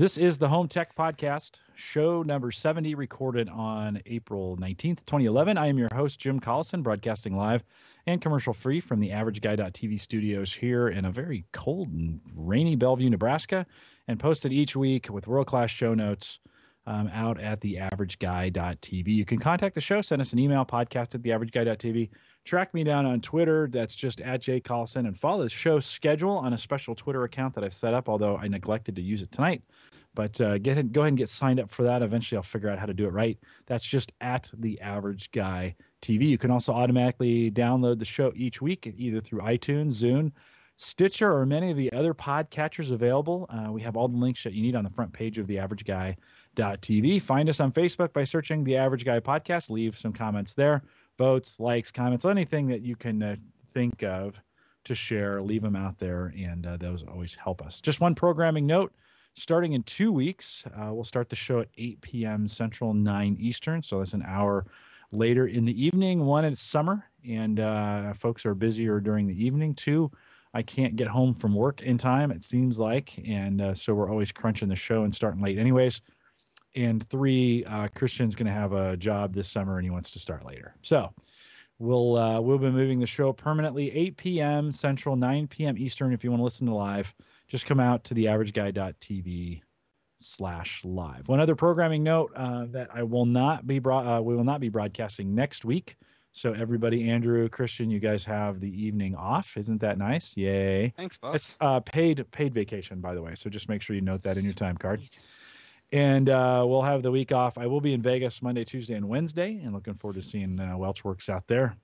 This is the Home Tech Podcast, show number 70, recorded on April 19th, 2011. I am your host, Jim Collison, broadcasting live and commercial-free from the AverageGuy.tv studios here in a very cold and rainy Bellevue, Nebraska, and posted each week with world-class show notes out at the AverageGuy.tv. You can contact the show, send us an email, podcast at the AverageGuy.tv. Track me down on Twitter. That's just at J Collison, and follow the show schedule on a special Twitter account that I've set up, although I neglected to use it tonight. But go ahead and get signed up for that. Eventually, I'll figure out how to do it right. That's just at the Average Guy TV. You can also automatically download the show each week, either through iTunes, Zune, Stitcher, or many of the other podcatchers available. We have all the links that you need on the front page of the AverageGuy.tv. Find us on Facebook by searching the Average Guy Podcast. Leave some comments there. Votes, likes, comments, anything that you can think of to share, leave them out there, and those always help us. Just one programming note, starting in 2 weeks, we'll start the show at 8 p.m. Central, 9 Eastern, so that's an hour later in the evening. One, it's summer, and folks are busier during the evening. Two, I can't get home from work in time, it seems like, and so we're always crunching the show and starting late anyways. And three, Christian's going to have a job this summer and he wants to start later. So we'll be moving the show permanently 8 p.m. Central, 9 p.m. Eastern. If you want to listen to live, just come out to the AverageGuy.tv/live. One other programming note that we will not be broadcasting next week. So everybody, Andrew, Christian, you guys have the evening off. Isn't that nice? Yay. Thanks, boss. It's paid vacation, by the way. So just make sure you note that in your time card. And we'll have the week off. I will be in Vegas Monday, Tuesday, and Wednesday, and looking forward to seeing Welchworks out there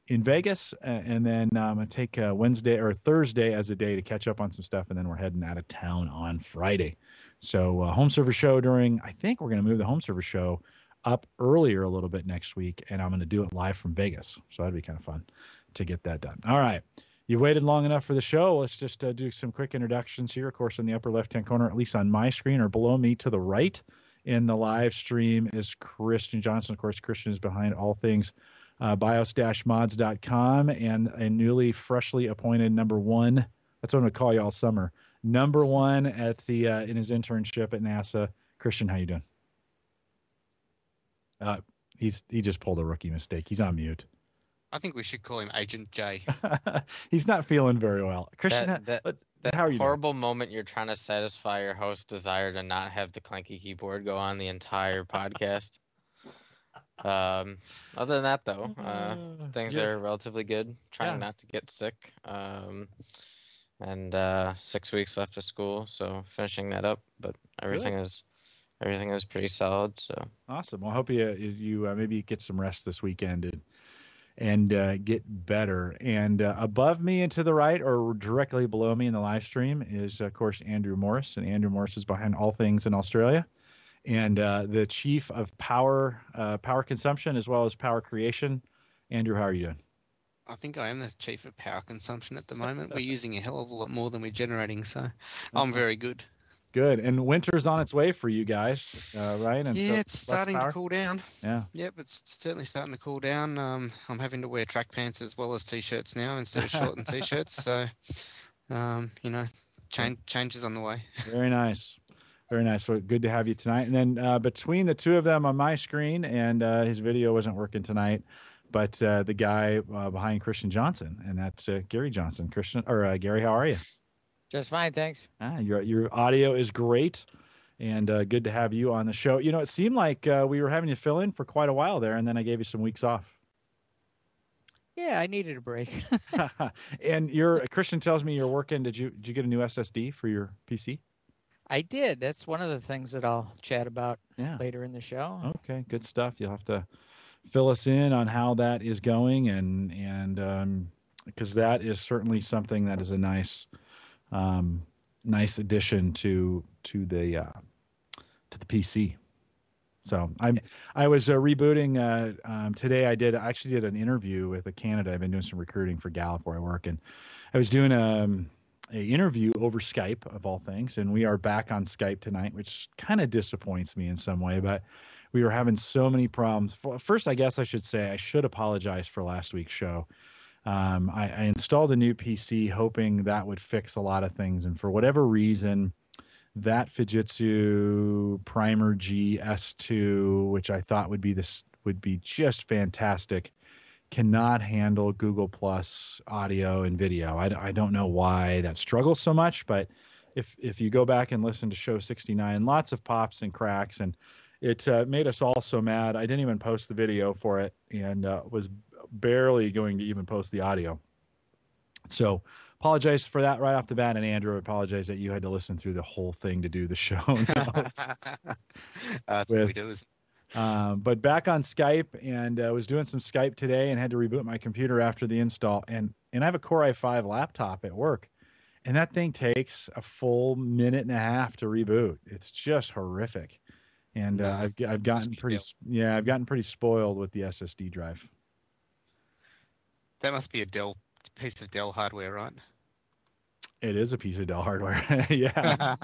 in Vegas. And then I'm going to take Wednesday or Thursday as a day to catch up on some stuff, and then we're heading out of town on Friday. So home server show I think we're going to move the home server show up earlier a little bit next week, and I'm going to do it live from Vegas. So that'd be kind of fun to get that done. All right. You've waited long enough for the show. Let's just do some quick introductions here. Of course, in the upper left-hand corner, at least on my screen, or below me to the right in the live stream, is Christian Johnson. Of course, Christian is behind all things bios-mods.com and a newly, freshly appointed number one. That's what I'm going to call you all summer. Number one at the in his internship at NASA. Christian, how you doing? He just pulled a rookie mistake. He's on mute. I think we should call him Agent J. He's not feeling very well. Christian, that how are you horrible doing? Moment you're trying to satisfy your host's desire to not have the clanky keyboard go on the entire podcast. Other than that, though, things are relatively good. Trying not to get sick. And 6 weeks left of school, so finishing that up. But everything is pretty solid. So awesome. Well, I hope you maybe get some rest this weekend and get better. And above me and to the right, or directly below me in the live stream, is, of course, Andrew Morris. And Andrew Morris is behind all things in Australia, and the chief of power consumption as well as power creation. Andrew, how are you doing? I think I am the chief of power consumption at the moment. We're using a hell of a lot more than we're generating, so I'm very good. Good. And winter's on its way for you guys, right? And yeah, so it's starting to cool down. Yeah. Yep, it's certainly starting to cool down. I'm having to wear track pants as well as T-shirts now instead of short and T-shirts. So, changes on the way. Very nice. Very nice. Well, good to have you tonight. And then between the two of them on my screen, and his video wasn't working tonight, but the guy behind Christian Johnson, and that's Gary Johnson. Gary, how are you? Just fine, thanks. Your audio is great, and good to have you on the show. You know, it seemed like we were having you fill in for quite a while there, and then I gave you some weeks off. Yeah, I needed a break. And Christian tells me you're working. Did you get a new SSD for your PC? I did. That's one of the things that I'll chat about later in the show. Okay, good stuff. You'll have to fill us in on how that is going, and because that is certainly something that is a nice addition to the PC. So I was rebooting today. I actually did an interview with a candidate. I've been doing some recruiting for Gallup where I work, and I was doing a interview over Skype of all things, and we are back on Skype tonight, which kind of disappoints me in some way, but we were having so many problems. First, I guess I should say I should apologize for last week's show. I installed a new PC hoping that would fix a lot of things, and for whatever reason, that Fujitsu Primer G S2, which I thought would be just fantastic, cannot handle Google Plus audio and video. I don't know why that struggles so much, but if you go back and listen to show 69, lots of pops and cracks, and it made us all so mad. I didn't even post the video for it, and was barely going to even post the audio. So apologize for that right off the bat, and Andrew, I apologize that you had to listen through the whole thing to do the show notes. That's what we do. But back on Skype, and I was doing some Skype today and had to reboot my computer after the install. And I have a Core i5 laptop at work, and that thing takes a full minute and a half to reboot. It's just horrific. And I've gotten pretty spoiled with the SSD drive. That must be a piece of Dell hardware, right? It is a piece of Dell hardware. Yeah.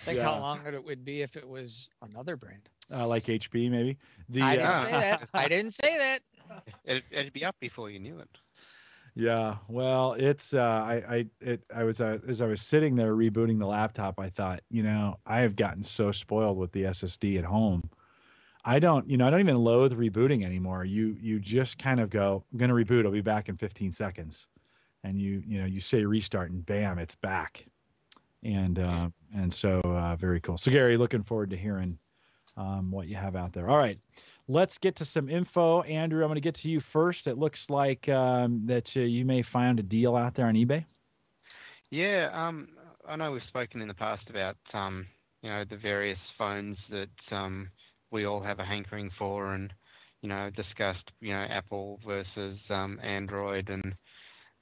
Think how long it would be if it was another brand. Like HP, maybe. I didn't say that. I didn't say that. It'd be up before you knew it. Yeah. Well, it's I was as I was sitting there rebooting the laptop, I thought, I have gotten so spoiled with the SSD at home. I don't even loathe rebooting anymore. You just kind of go, I'm going to reboot. I'll be back in 15 seconds. And you say restart and bam, it's back. And so very cool. So Gary, looking forward to hearing what you have out there. All right, let's get to some info. Andrew, I'm going to get to you first. It looks like that you may find a deal out there on eBay. Yeah, I know we've spoken in the past about the various phones that we all have a hankering for, and discussed Apple versus Android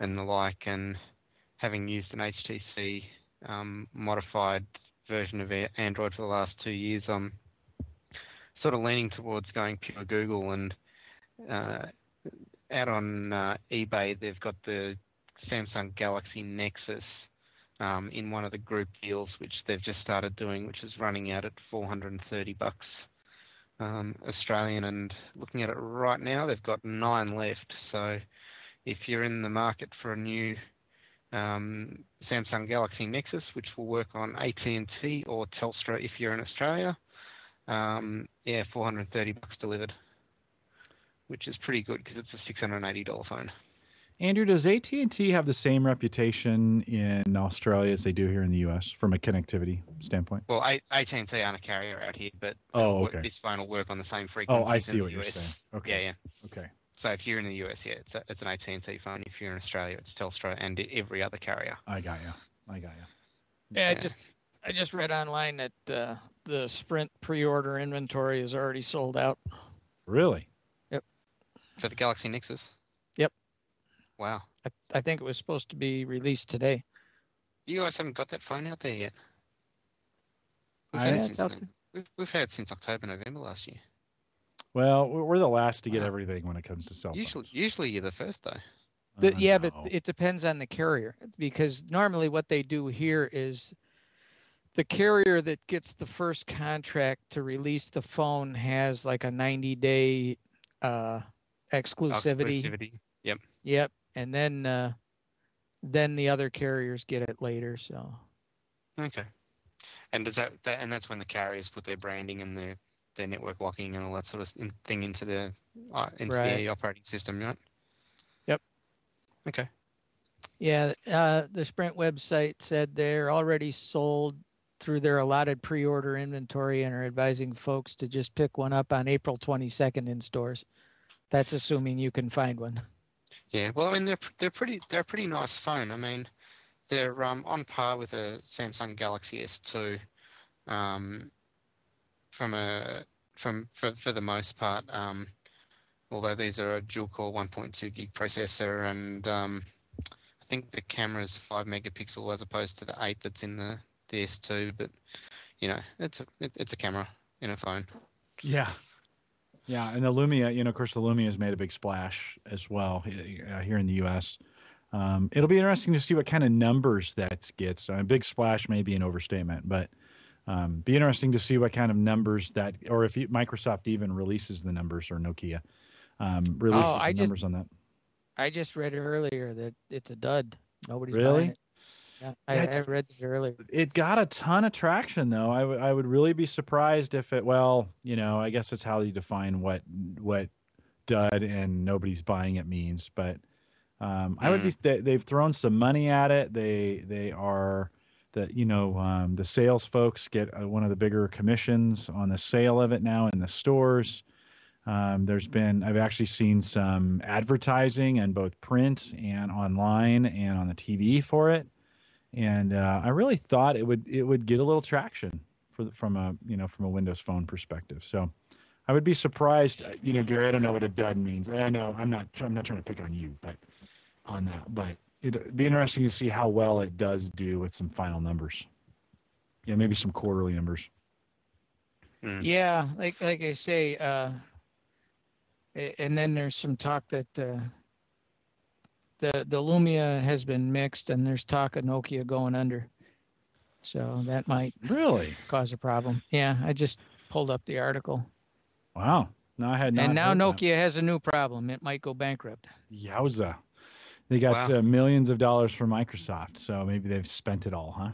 and the like, and having used an HTC modified version of Android for the last 2 years, I'm sort of leaning towards going pure Google. And out on eBay, they've got the Samsung Galaxy Nexus in one of the group deals, which they've just started doing, which is running out at $430 Australian. And looking at it right now, they've got 9 left. So if you're in the market for a new Samsung Galaxy Nexus, which will work on AT&T or Telstra if you're in Australia, $430 delivered, which is pretty good because it's a $680 phone. Andrew, does AT&T have the same reputation in Australia as they do here in the U.S. from a connectivity standpoint? Well, AT&T aren't a carrier out here, but this phone will work on the same frequency. Oh, I see what you're saying. Okay. Yeah. Okay. So if you're in the US, it's an AT&T phone. If you're in Australia, it's Telstra and every other carrier. I got you. Yeah, I just read online that the Sprint pre-order inventory is already sold out. Really? Yep. For the Galaxy Nexus? Yep. Wow. I think it was supposed to be released today. You guys haven't got that phone out there yet? We've had it since October, November last year. Well, we're the last to get everything when it comes to cell phones. Usually you're the first, though. But it depends on the carrier, because normally what they do here is the carrier that gets the first contract to release the phone has like a 90-day exclusivity. Yep. And then the other carriers get it later. So. Okay. And does and that's when the carriers put their branding and their network locking and all that sort of thing into the operating system, right? Yep. Okay. Yeah, the Sprint website said they're already sold through their allotted pre-order inventory and are advising folks to just pick one up on April 22nd in stores. That's assuming you can find one. Yeah, well, I mean, they're a pretty nice phone. I mean, they're on par with a Samsung Galaxy S2. For the most part, although these are a dual-core 1.2 gig processor, and I think the camera's 5 megapixel as opposed to the 8 that's in the S2. But it's a camera in a phone. Yeah, and the Lumia, of course, the Lumia has made a big splash as well here in the U.S. It'll be interesting to see what kind of numbers that gets. A big splash may be an overstatement, but. Be interesting to see what kind of numbers that, or if Microsoft even releases the numbers, or Nokia releases the numbers on that. I just read earlier that it's a dud. Nobody's really? buying it. Yeah, I read it earlier. It got a ton of traction, though. I would really be surprised if it. Well, I guess it's how you define what dud and nobody's buying it means. But I would be. They've thrown some money at it. They are the sales folks get one of the bigger commissions on the sale of it now in the stores. I've actually seen some advertising in both print and online and on the TV for it. And I really thought it would get a little traction from a Windows Phone perspective. So I would be surprised, Gary. I don't know what a dud means. I know I'm not trying to pick on you, but on that. But it'd be interesting to see how well it does do with some final numbers. Yeah, maybe some quarterly numbers. Yeah, like I say, and then there's some talk that. The Lumia has been mixed, and there's talk of Nokia going under. So that might really cause a problem. Yeah, I just pulled up the article. Wow. No, I had not. And now heard Nokia has a new problem. It might go bankrupt. Yowza. They got millions of dollars from Microsoft, so maybe they've spent it all, huh?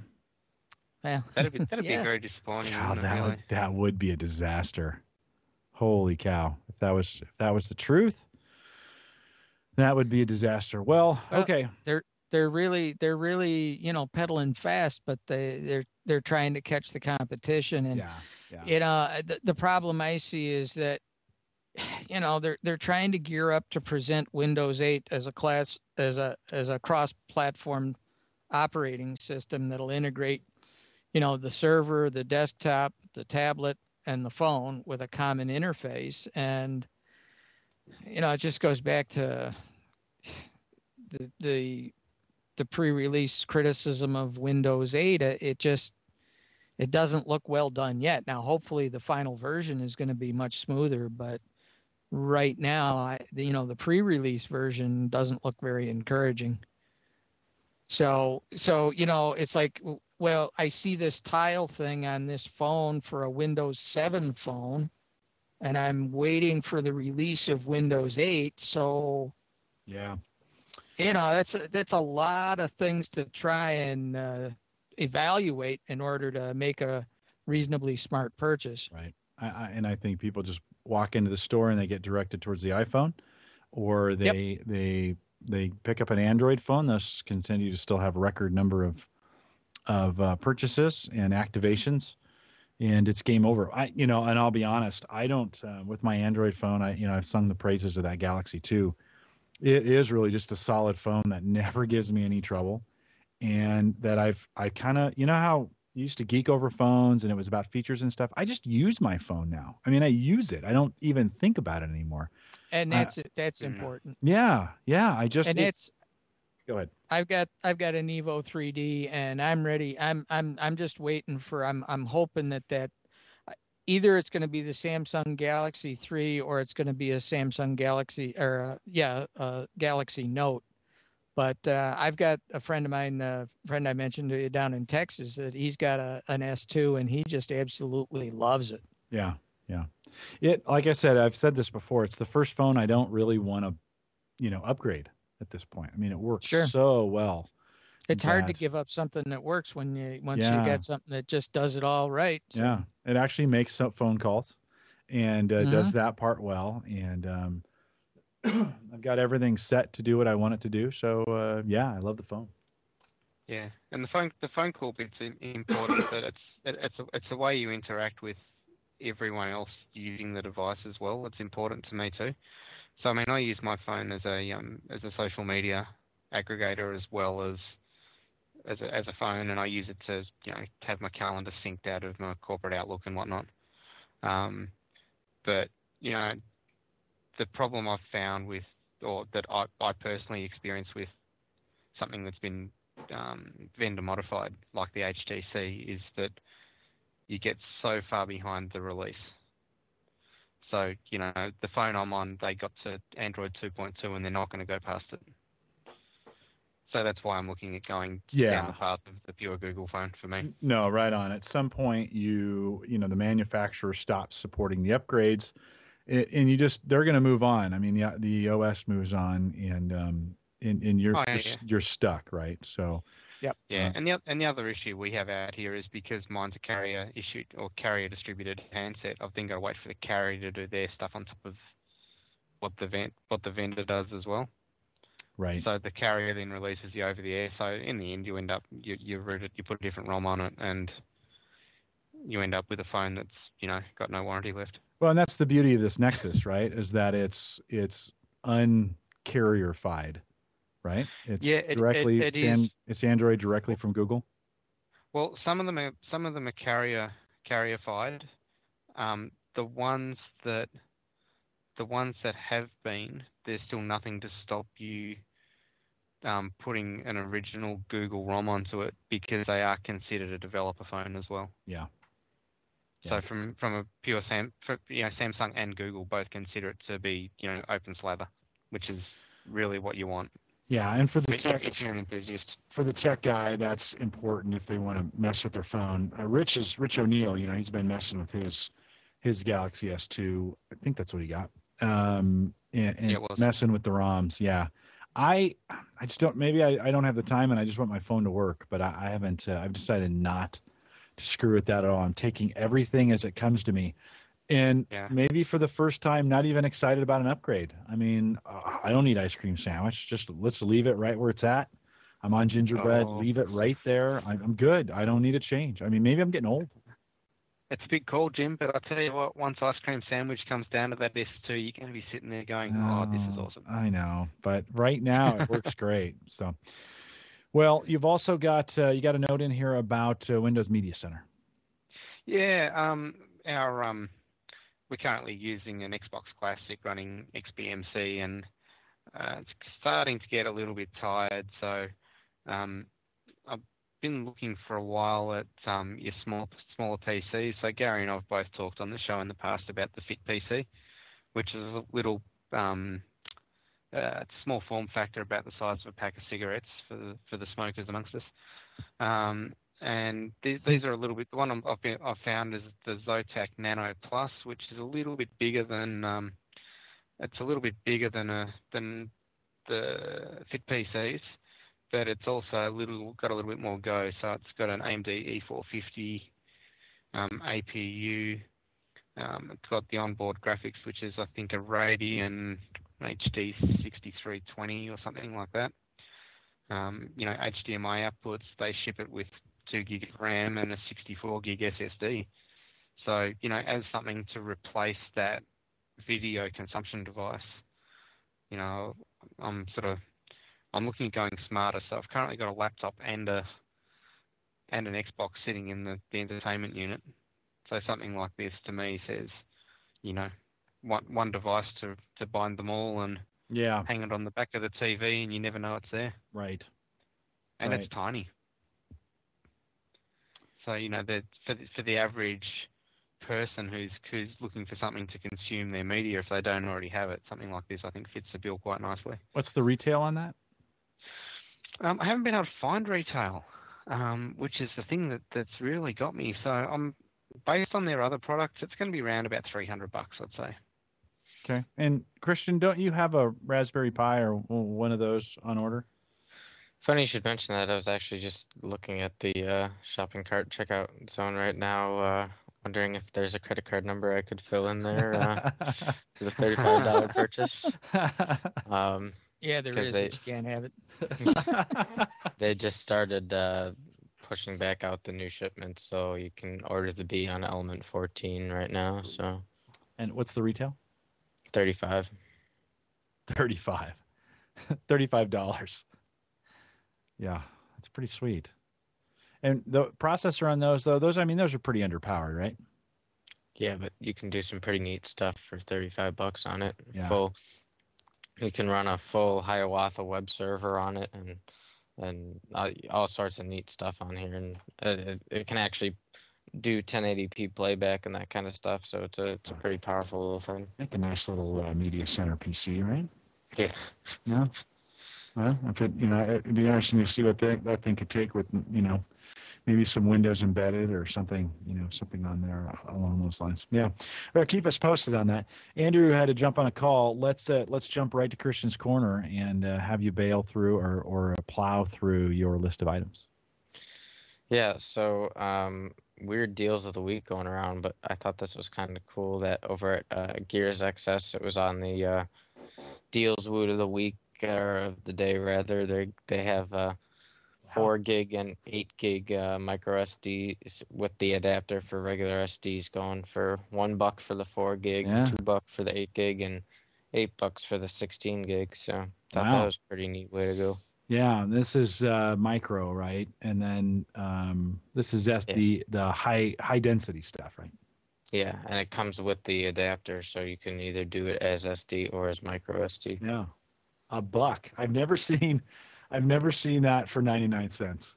Yeah. That'd be very disappointing. God, that would be a disaster. Holy cow. If that was the truth, that would be a disaster. Well, okay. They're really pedaling fast, but they're trying to catch the competition. And the problem I see is that they're trying to gear up to present Windows 8 as a cross-platform operating system that'll integrate the server, the desktop, the tablet, and the phone with a common interface. And it just goes back to the pre-release criticism of Windows 8. It doesn't look well done yet. Now, hopefully the final version is going to be much smoother, but right now, the pre-release version doesn't look very encouraging. So it's like, well, I see this tile thing on this phone for a Windows 7 phone, and I'm waiting for the release of Windows 8. So, yeah, that's a lot of things to try and evaluate in order to make a reasonably smart purchase. Right. I think people just walk into the store and they get directed towards the iPhone, or they pick up an Android phone. Those continue to still have a record number of purchases and activations, and it's game over. And I'll be honest, I don't with my Android phone. I've sung the praises of that Galaxy 2. It is really just a solid phone that never gives me any trouble, and that I kind of how you used to geek over phones and it was about features and stuff. I just use my phone now. I mean, I use it. I don't even think about it anymore. And that's important. Yeah. Go ahead. I've got an Evo 3D and I'm ready. I'm just waiting for. I'm hoping that either it's going to be the Samsung Galaxy 3 or it's going to be a Samsung Galaxy Galaxy Note. But I've got a friend of mine, friend I mentioned to you down in Texas, that he's got an S2 and he just absolutely loves it. Yeah. Like I said, I've said this before. It's the first phone I don't really want to, upgrade at this point. I mean, it works so well. It's hard to give up something that works once you get something that just does it all right. So. Yeah, it actually makes some phone calls and does that part well. And I've got everything set to do what I want it to do. So I love the phone. Yeah, and the phone call bit's important. But it's the way you interact with everyone else using the device as well. It's important to me too. So I mean, I use my phone as a social media aggregator as well as a phone, and I use it to have my calendar synced out of my corporate Outlook and whatnot. But the problem I've found with, or that I personally experience with something that's been vendor modified like the HTC is that you get so far behind the release. So, the phone I'm on, they got to Android 2.2 and they're not going to go past it. So that's why I'm looking at going down the path of the pure Google phone for me. No, right on. At some point, the manufacturer stops supporting the upgrades, and they're going to move on. I mean, the OS moves on, and you're stuck, right? So Yep. Yeah, and the other issue we have out here is because mine's a carrier issued or carrier distributed handset. I've then got to wait for the carrier to do their stuff on top of what the vendor does as well. Right. So the carrier then releases you over the air. So in the end, you end up you route it, you put a different ROM on it, and you end up with a phone that's got no warranty left. Well, and that's the beauty of this Nexus, right? Is that it's uncarrierified, right? It's directly it's Android directly from Google. Well, some of them are carrierified. The ones that have been, there's still nothing to stop you putting an original Google ROM onto it because they are considered a developer phone as well. Yeah. So from a pure Samsung and Google both consider it to be open slather, which is really what you want. Yeah, and for the if you're an enthusiast. for the tech guy, that's important if they want to mess with their phone. Rich O'Neill, he's been messing with his Galaxy S2. I think that's what he got. And messing with the ROMs. Yeah, I just don't. Maybe I don't have the time, and I just want my phone to work. But I haven't. I've decided not to screw with that at all. I'm taking everything as it comes to me. And maybe for the first time, not even excited about an upgrade. I mean, I don't need ice cream sandwich. Just let's leave it right where it's at. I'm on gingerbread. Leave it right there. I'm good. I don't need a change. I mean, maybe I'm getting old. It's a big call, Jim, but I'll tell you what, once ice cream sandwich comes down to that S2, you're going to be sitting there going, this is awesome. I know. But right now, it works great. So, well, you've also got you got a note in here about Windows Media Center. Yeah, we're currently using an Xbox Classic running XBMC, and it's starting to get a little bit tired. So I've been looking for a while at your smaller PCs. So Gary and I have both talked on the show in the past about the Fit PC, which is a little small form factor about the size of a pack of cigarettes for the smokers amongst us. And these are a little bit. The one I've found is the Zotac Nano Plus, which is a little bit bigger than than the Fit PCs, but it's also got a little bit more go. So it's got an AMD E450 APU. It's got the onboard graphics, which is I think a Radeon HD 6320 or something like that. HDMI outputs, they ship it with 2 gig of RAM and a 64 gig SSD. So, as something to replace that video consumption device, I'm looking at going smarter. So I've currently got a laptop and an Xbox sitting in the entertainment unit. So something like this to me says, one device to bind them all and hang it on the back of the TV, and you never know it's there. Right. And it's tiny. So for the average person who's looking for something to consume their media, if they don't already have it, something like this I think fits the bill quite nicely. What's the retail on that? I haven't been able to find retail, which is the thing that's really got me. So I'm based on their other products, it's going to be around about $300, I'd say. Okay. And Christian, don't you have a Raspberry Pi or one of those on order? Funny you should mention that. I was actually just looking at the shopping cart checkout zone right now, wondering if there's a credit card number I could fill in there for the $35 purchase. Yeah, there is, but you can't have it. They just started pushing back out the new shipments, so you can order the B on Element 14 right now. So, and what's the retail? $35. $35. Yeah, that's pretty sweet. And the processor on those, though, those are pretty underpowered, right? Yeah, but you can do some pretty neat stuff for $35 on it. Yeah. You can run a full Hiawatha web server on it, and all sorts of neat stuff on here, and it can actually do 1080p playback and that kind of stuff. So it's a pretty powerful little thing. Make a nice little media center PC, right? Yeah. Yeah. Well, it'd be interesting to see what that thing could take with, maybe some Windows embedded or something, something on there along those lines. Yeah. Well, keep us posted on that. Andrew had to jump on a call. Let's jump right to Christian's Corner and have you bail through or plow through your list of items. Yeah, so weird deals of the week going around, but I thought this was kind of cool that over at Gears XS, it was on the deals woot of the week or of the day rather. They have 4 gig and 8 gig micro SDs with the adapter for regular SDs going for $1 for the 4 gig, Yeah. $2 for the 8 gig, and $8 for the 16 gig. So thought Wow. that was a pretty neat way to go. Yeah, this is micro, right? And then this is just the high density stuff, right? Yeah, and it comes with the adapter, so you can either do it as SD or as micro SD. Yeah, $1. I've never seen that for 99 cents.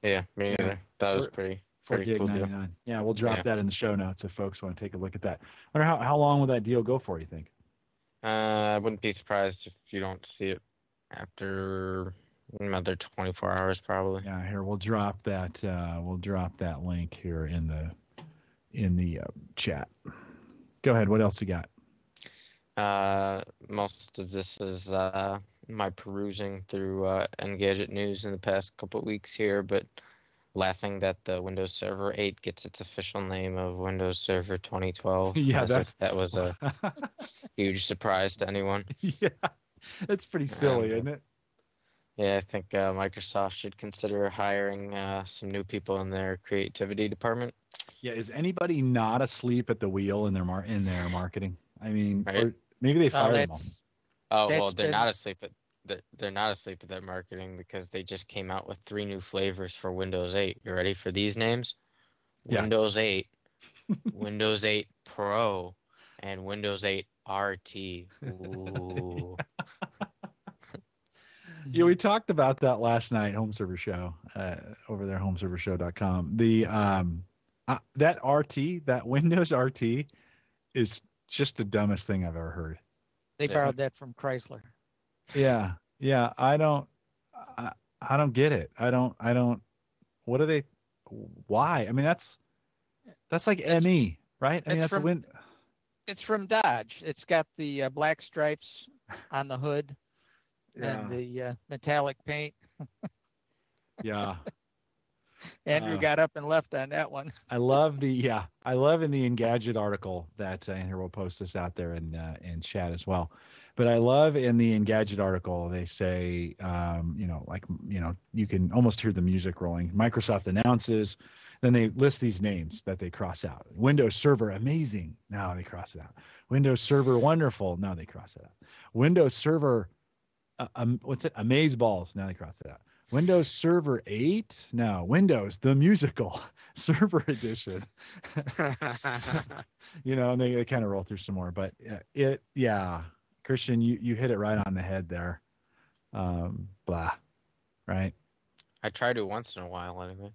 Yeah, me Yeah. neither. That was pretty gig cool deal. 99. Yeah, we'll drop Yeah. that in the show notes if folks want to take a look at that. I wonder how long will that deal go for, you think? I wouldn't be surprised if you don't see it after another 24 hours, probably. Yeah, here we'll drop that link here in the chat. Go ahead. What else you got? Most of this is my perusing through Engadget news in the past couple of weeks here, but laughing that the Windows Server 8 gets its official name of Windows Server 2012. Yeah, that was a huge surprise to anyone. Yeah, it's pretty silly, isn't it? Yeah, I think Microsoft should consider hiring some new people in their creativity department. Yeah, is anybody not asleep at the wheel in their marketing? I mean, Right. or maybe they fired them all. Oh, well, That's they're been- not asleep at they're not asleep at that marketing because they just came out with 3 new flavors for Windows 8. You ready for these names? Yeah. Windows 8, Windows 8 Pro, and Windows 8 RT. Ooh. Yeah, we talked about that last night, Home Server Show, over there, homeservershow.com. The that RT, that Windows RT, is just the dumbest thing I've ever heard. They Yeah. borrowed that from Chrysler. Yeah, I don't get it. I don't. What are they? Why? I mean, that's like It's- ME, right? I mean, it's that's a from- win. It's from Dodge. It's got the black stripes on the hood Yeah, and the metallic paint. yeah. Andrew got up and left on that one. I love in the Engadget article that, and here we'll post this out there in chat as well. But I love in the Engadget article, they say, you can almost hear the music rolling. Microsoft announces, then they list these names that they cross out. Windows Server, amazing. No, they cross it out. Windows Server, wonderful. No, they cross it out. Windows Server, Amazeballs. Now they cross it out. Windows Server 8? No, Windows, the musical Server Edition. And they kind of roll through some more. But Christian, you hit it right on the head there. Blah, right? I try to once in a while anyway.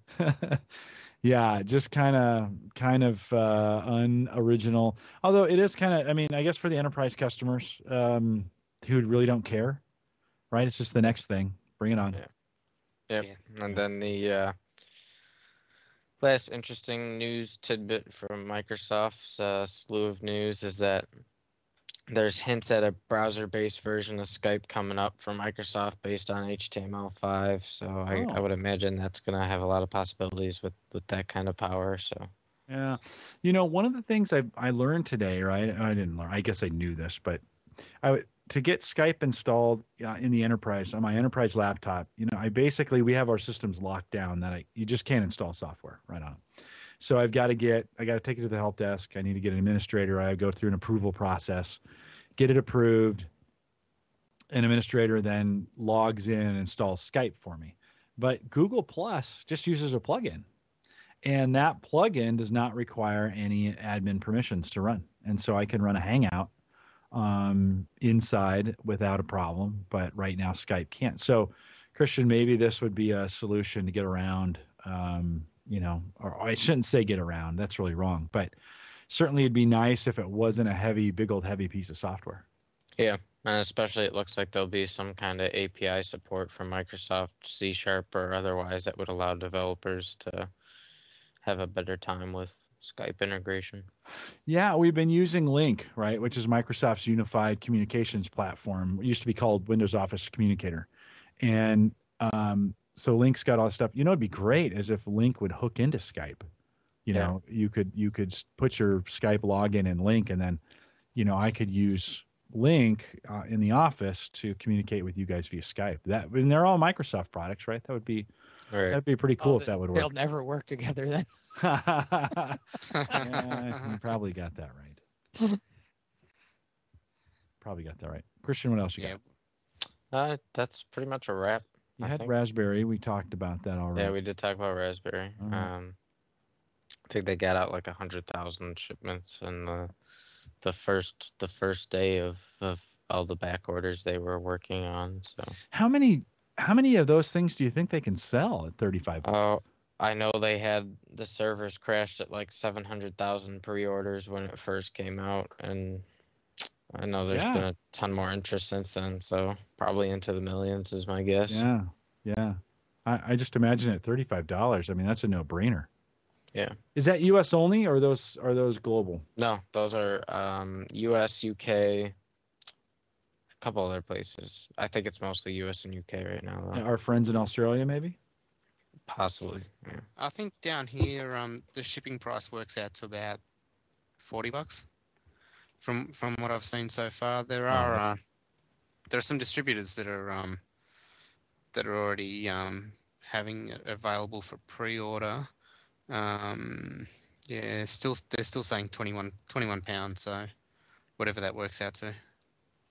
Yeah, just kind of unoriginal. Although it is kind of, I mean, I guess for the enterprise customers who really don't care, right? It's just the next thing. Bring it on. Yeah. Yep. Yeah. And then the last interesting news tidbit from Microsoft's slew of news is that there's hints at a browser-based version of Skype coming up from Microsoft based on HTML5. So I would imagine that's going to have a lot of possibilities with that kind of power. So Yeah. One of the things I learned today, right? I didn't learn. I guess I knew this, but to get Skype installed in the enterprise on my enterprise laptop, we have our systems locked down that you just can't install software right on. So I got to take it to the help desk. I need to get an administrator. I go through an approval process, get it approved. An administrator then logs in and installs Skype for me. But Google Plus just uses a plugin, and that plugin does not require any admin permissions to run. And so I can run a Hangout inside without a problem, but right now Skype can't. So Christian, maybe this would be a solution to get around, or I shouldn't say get around, that's really wrong, but certainly it'd be nice if it wasn't a big old heavy piece of software. yeah, and especially it looks like there'll be some kind of API support from Microsoft C# or otherwise that would allow developers to have a better time with Skype integration. Yeah, we've been using Lync, right, which is Microsoft's unified communications platform. It used to be called Windows Office Communicator. And so Link's got all this stuff. You know, it'd be great as if Link would hook into Skype. You Yeah. know, you could put your Skype login in Link, and then, you know, I could use Link in the office to communicate with you guys via Skype. That, and they're all Microsoft products, right? That'd be pretty cool if that would work. They'll never work together then. Yeah, you probably got that right. Probably got that right. Christian, what else you got? That's pretty much a wrap. You I had think. Raspberry. We talked about that already. Yeah, we did talk about Raspberry. I think they got out like 100,000 shipments in the first day of all the back orders they were working on. So how many of those things do you think they can sell at $35? Oh, I know they had the servers crashed at like 700,000 pre-orders when it first came out, and I know there's been a ton more interest since then, so probably into the millions is my guess. Yeah. I just imagine at $35. I mean, that's a no-brainer. Yeah. Is that U.S. only, or are those global? No, those are U.S., U.K., a couple other places. I think it's mostly U.S. and U.K. right now, though. Our friends in Australia, maybe? Possibly. Yeah. I think down here, the shipping price works out to about $40. From what I've seen so far, there are some distributors that are already having it available for pre-order. They're still saying 21 pounds, so whatever that works out to,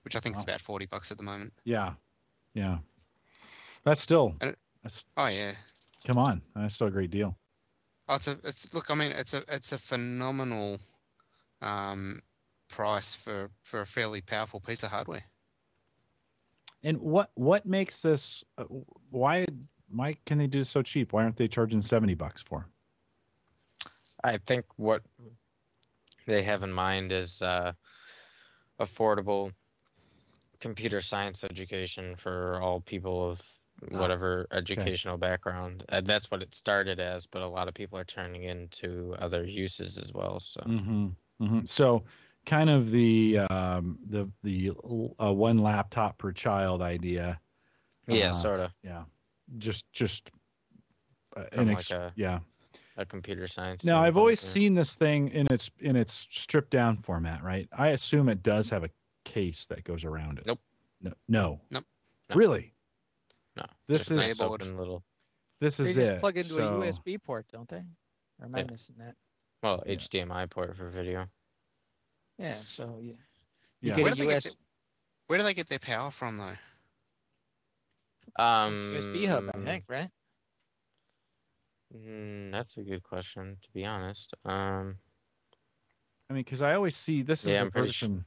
which I think is about $40 at the moment. Yeah. That's still. Oh yeah. Come on, that's still a great deal. Oh, it's a phenomenal price for a fairly powerful piece of hardware. And what makes this? Why can they do this so cheap? Why aren't they charging $70 for? I think what they have in mind is affordable computer science education for all people of whatever educational background. That's what it started as, but a lot of people are turning into other uses as well. So, So, kind of the one laptop per child idea. Yeah, sort of. Yeah, just a computer science. Now, I've always seen this thing in its stripped down format, right? I assume it does have a case that goes around it. Nope. No. No. Really? This Just is something little. This is they it. just plug into a USB port, don't they? Or am I missing that? Well, HDMI port for video. Yeah. So you Yeah. get Where a do they get their power from, though? USB hub, I think, right? That's a good question, to be honest. I mean, because I always see this is the version.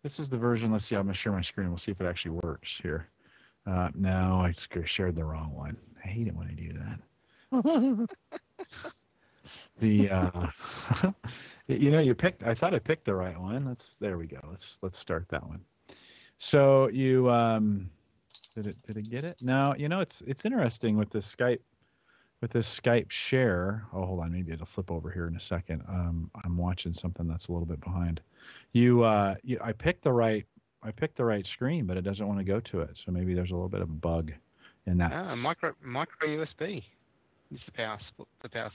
This is the version. Let's see. I'm gonna share my screen. We'll see if it actually works here. No, I shared the wrong one. I hate it when I do that. You picked. I thought I picked the right one. There we go. Let's start that one. So you did it get it? No. It's interesting with this Skype. With this Skype share. Oh, hold on. Maybe it'll flip over here in a second. I'm watching something that's a little bit behind. I picked the right screen, but it doesn't want to go to it. So maybe there's a little bit of a bug in that. Micro USB. It's the power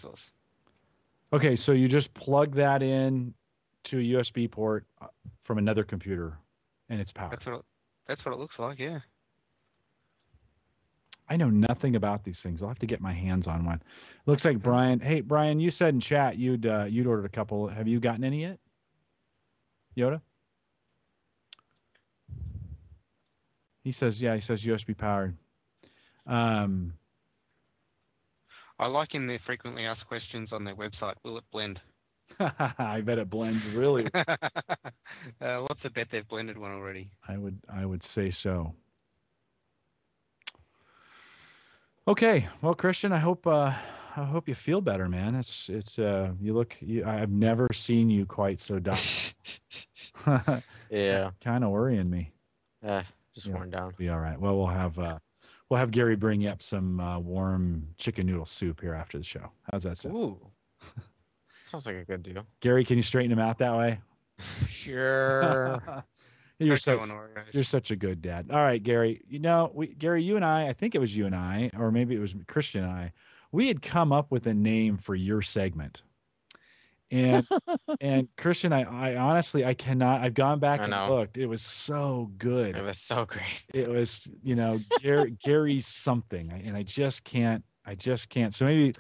source. Okay, so you just plug that in to a USB port from another computer, and it's powered. That's what it looks like. Yeah. I know nothing about these things. I'll have to get my hands on one. Looks like Brian. Hey, Brian, you said in chat you'd ordered a couple. Have you gotten any yet? Yoda? He says USB powered. I like in their frequently asked questions on their website. Will it blend? I bet it blends really. What's the bet they've blended one already? I would say so. Okay, well, Christian, I hope you feel better, man. I've never seen you quite so down. Yeah, kind of worrying me. Just worn down. Be all right. Well, we'll have Gary bring you up some warm chicken noodle soup here after the show. How's that sound? Ooh, sounds like a good deal. Gary, can you straighten him out that way? Sure. You're Cocoa such and Oreos. you're such a good dad. All right, Gary. Gary, you and I think it was you and I, or maybe it was Christian and I, we had come up with a name for your segment. And Christian, I honestly I cannot. I've gone back and looked. It was so good. It was so great. It was, Gary's something, and I just can't. So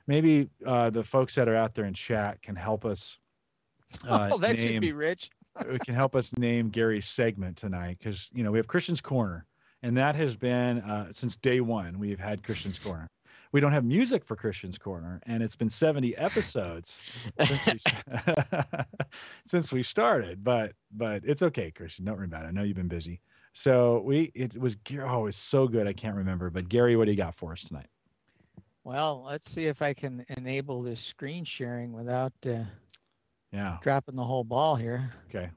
maybe the folks that are out there in chat can help us. That should be rich. It can help us name Gary's segment tonight, because we have Christian's Corner, and that has been since day one. We've had Christian's Corner. We don't have music for Christian's Corner, and it's been 70 episodes since we started. But it's okay, Christian. Don't worry about it. I know you've been busy. So it was so good. I can't remember. But Gary, what do you got for us tonight? Well, let's see if I can enable this screen sharing without dropping the whole ball here. Okay,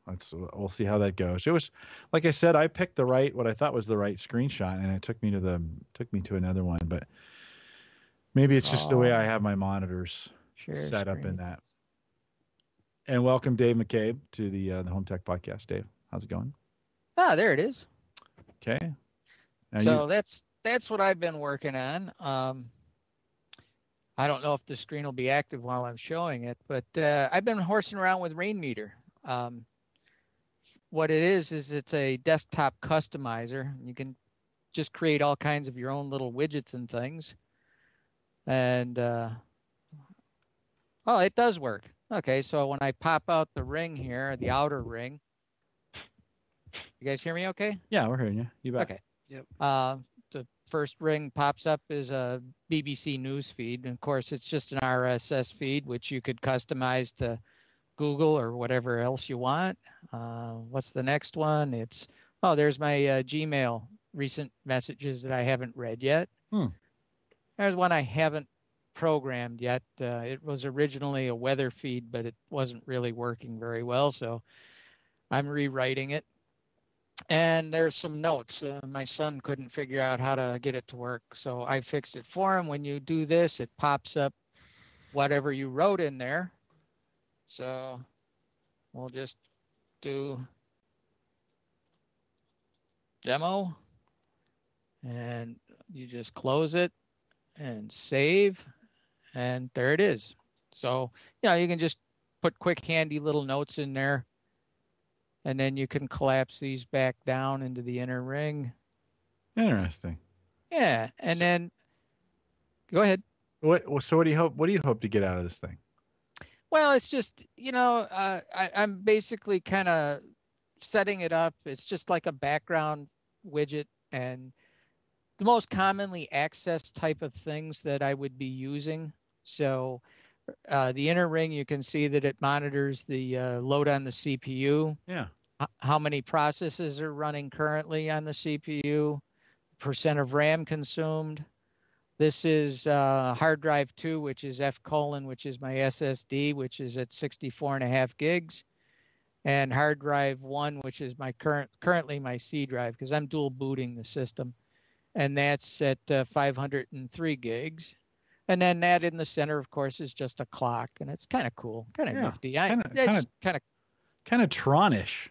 we'll see how that goes. It was, like I said, I picked what I thought was the right screenshot, and it took me to another one, but maybe it's just the way I have my monitors set up in that. And welcome, Dave McCabe, to the Home Tech Podcast. Dave, how's it going? Ah, there it is. Okay. Now that's what I've been working on. I don't know if the screen will be active while I'm showing it, but I've been horsing around with Rainmeter. What it is it's a desktop customizer. You can just create all kinds of your own little widgets and things. And it does work. Okay, so when I pop out the ring here, the outer ring, you guys hear me okay? Yeah, we're hearing you. You bet. Okay. Yep. The first ring pops up is a BBC news feed. And of course, it's just an RSS feed, which you could customize to Google or whatever else you want. What's the next one? There's my Gmail recent messages that I haven't read yet. There's one I haven't programmed yet. It was originally a weather feed, but it wasn't really working very well. So I'm rewriting it. And there's some notes. My son couldn't figure out how to get it to work, so I fixed it for him. When you do this, it pops up whatever you wrote in there. So we'll just do demo, and you just close it and save, and there it is. So, you can just put quick, handy little notes in there. And then you can collapse these back down into the inner ring. Interesting. Yeah, and then go ahead. So what do you hope to get out of this thing? Well, it's just I'm basically kind of setting it up. It's just like a background widget, and the most commonly accessed type of things that I would be using. So the inner ring, you can see that it monitors the load on the CPU. Yeah. How many processes are running currently on the CPU, percent of RAM consumed. This is hard drive 2, which is F:, which is my SSD, which is at 64.5 gigs, and hard drive 1, which is my currently my C drive, because I'm dual booting the system, and that's at 503 gigs. And then that in the center, of course, is just a clock, and it's kind of cool, kind of nifty. Kind of Tronish.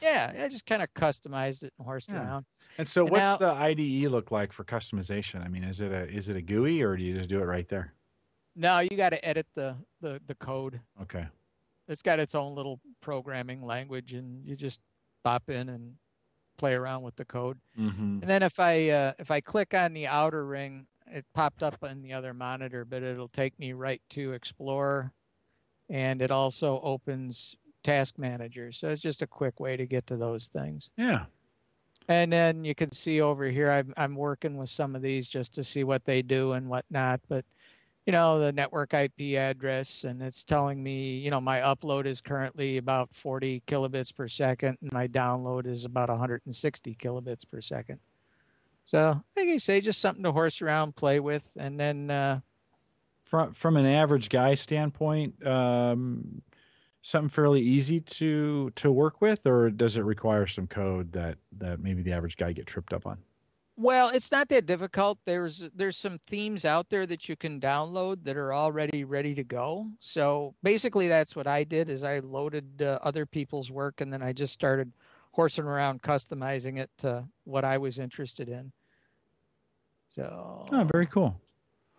Yeah, I just kind of customized it and horsed around. And so, what's the IDE look like for customization? I mean, is it a GUI, or do you just do it right there? No, you got to edit the code. Okay. It's got its own little programming language, and you just pop in and play around with the code. Mm-hmm. And then if I click on the outer ring, it popped up on the other monitor, but it'll take me right to Explorer, and it also opens Task Manager. So it's just a quick way to get to those things. Yeah. And then you can see over here, I'm working with some of these just to see what they do and whatnot. But, the network IP address, and it's telling me, my upload is currently about 40 kilobits per second, and my download is about 160 kilobits per second. So, like I say, just something to horse around, play with, and then... From an average guy standpoint, something fairly easy to work with, or does it require some code that maybe the average guy get tripped up on? Well, it's not that difficult. There's some themes out there that you can download that are already ready to go. So basically that's what I did, is I loaded other people's work, and then I just started horsing around customizing it to what I was interested in. So Oh, very cool.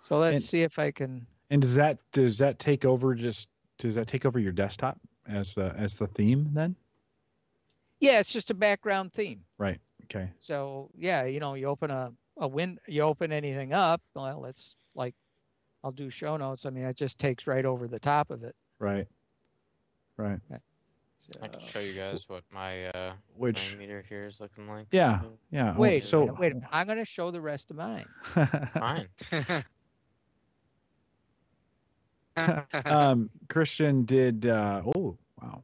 So let's see if I can. And does that take over your desktop as the theme then? Yeah, it's just a background theme. Right. Okay. So yeah, you open you open anything up. Well, it's like I'll do show notes. I mean, it just takes right over the top of it. Right. Right. So, I can show you guys what my Rainmeter here is looking like. Yeah. Yeah. Wait a minute. I'm going to show the rest of mine. Fine. Christian did. Oh wow.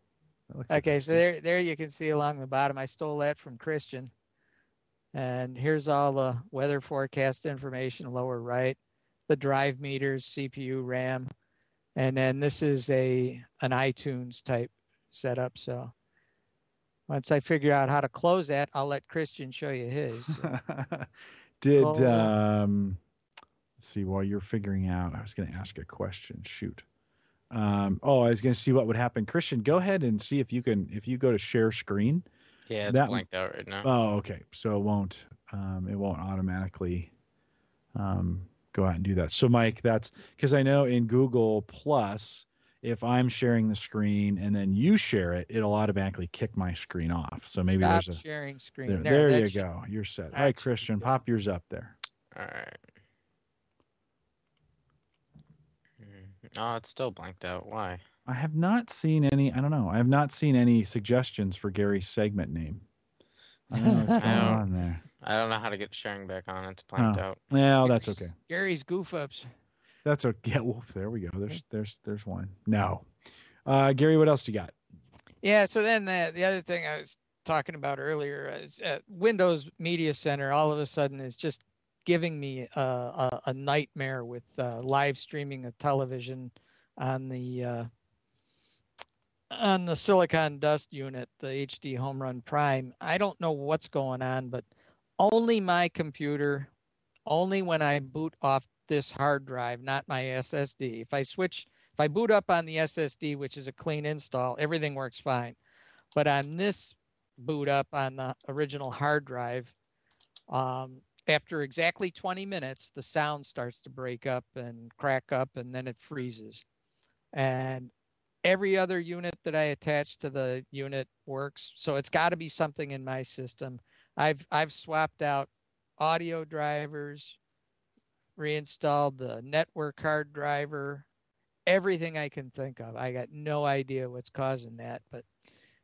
Okay, so there you can see along the bottom. I stole that from Christian, and here's all the weather forecast information lower right, the drive meters, CPU, RAM, and then this is an iTunes type setup. So once I figure out how to close that, I'll let Christian show you his. So. Let's see, while you're figuring out, I was going to ask a question. Shoot. I was going to see what would happen. Christian, go ahead and see if you go to share screen. Yeah, it's blanked out right now. Oh, okay. So it won't automatically go out and do that. So Mike, that's because I know in Google Plus, if I'm sharing the screen and then you share it, it'll automatically kick my screen off. So maybe Stop there's sharing screen. There you go. You're set. All right, Christian, pop yours up there. All right. Oh, it's still blanked out. Why? I have not seen any. I don't know. I have not seen any suggestions for Gary's segment name. I don't know what's going on there. I don't know how to get sharing back on. It's blanked out. Yeah, that's okay. Gary's goof ups. That's okay. Yeah, well, there we go. There's one. No, Gary, what else you got? Yeah. So then the other thing I was talking about earlier is Windows Media Center. All of a sudden is just giving me a nightmare with live streaming of television on the Silicon Dust unit, the HD Home Run Prime. I don't know what's going on, but only my computer, only when I boot off this hard drive, not my SSD. If I boot up on the SSD, which is a clean install, everything works fine. But on this boot up on the original hard drive, after exactly 20 minutes, the sound starts to break up and crack up, and then it freezes. And every other unit that I attach to the unit works. So it's got to be something in my system. I've swapped out audio drivers, reinstalled the network hard driver, everything I can think of. I got no idea what's causing that, but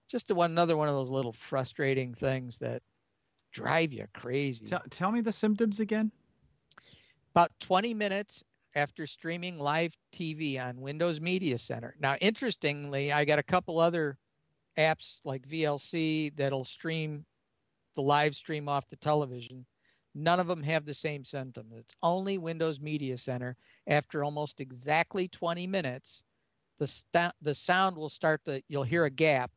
just another one of those little frustrating things that drive you crazy. Tell me the symptoms again. About 20 minutes after streaming live TV on Windows Media Center. Now, interestingly, I got a couple other apps like VLC that'll stream the live stream off the television. None of them have the same symptom. It's only Windows Media Center. After almost exactly 20 minutes, the sound will you'll hear a gap.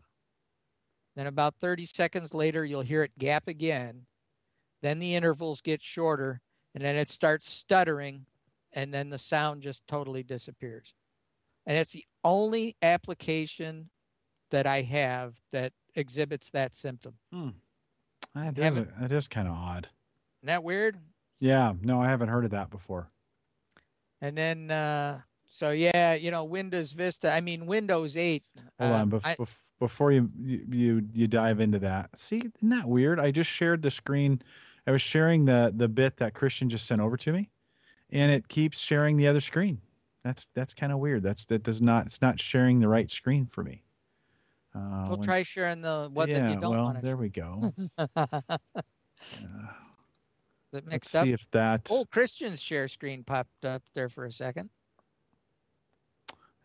Then about 30 seconds later, you'll hear it gap again. Then the intervals get shorter, and then it starts stuttering, and then the sound just totally disappears. And it's the only application that I have that exhibits that symptom. That is kind of odd. Isn't that weird? Yeah, no, I haven't heard of that before. And then, so yeah, Windows Vista. I mean, Windows 8. Hold on, before you dive into that. See, isn't that weird? I just shared the screen. I was sharing the bit that Christian just sent over to me, and it keeps sharing the other screen. That's kind of weird. It's not sharing the right screen for me. We'll try sharing the one that you don't want to. There we go. Let's see if that. Oh, Christian's share screen popped up there for a second.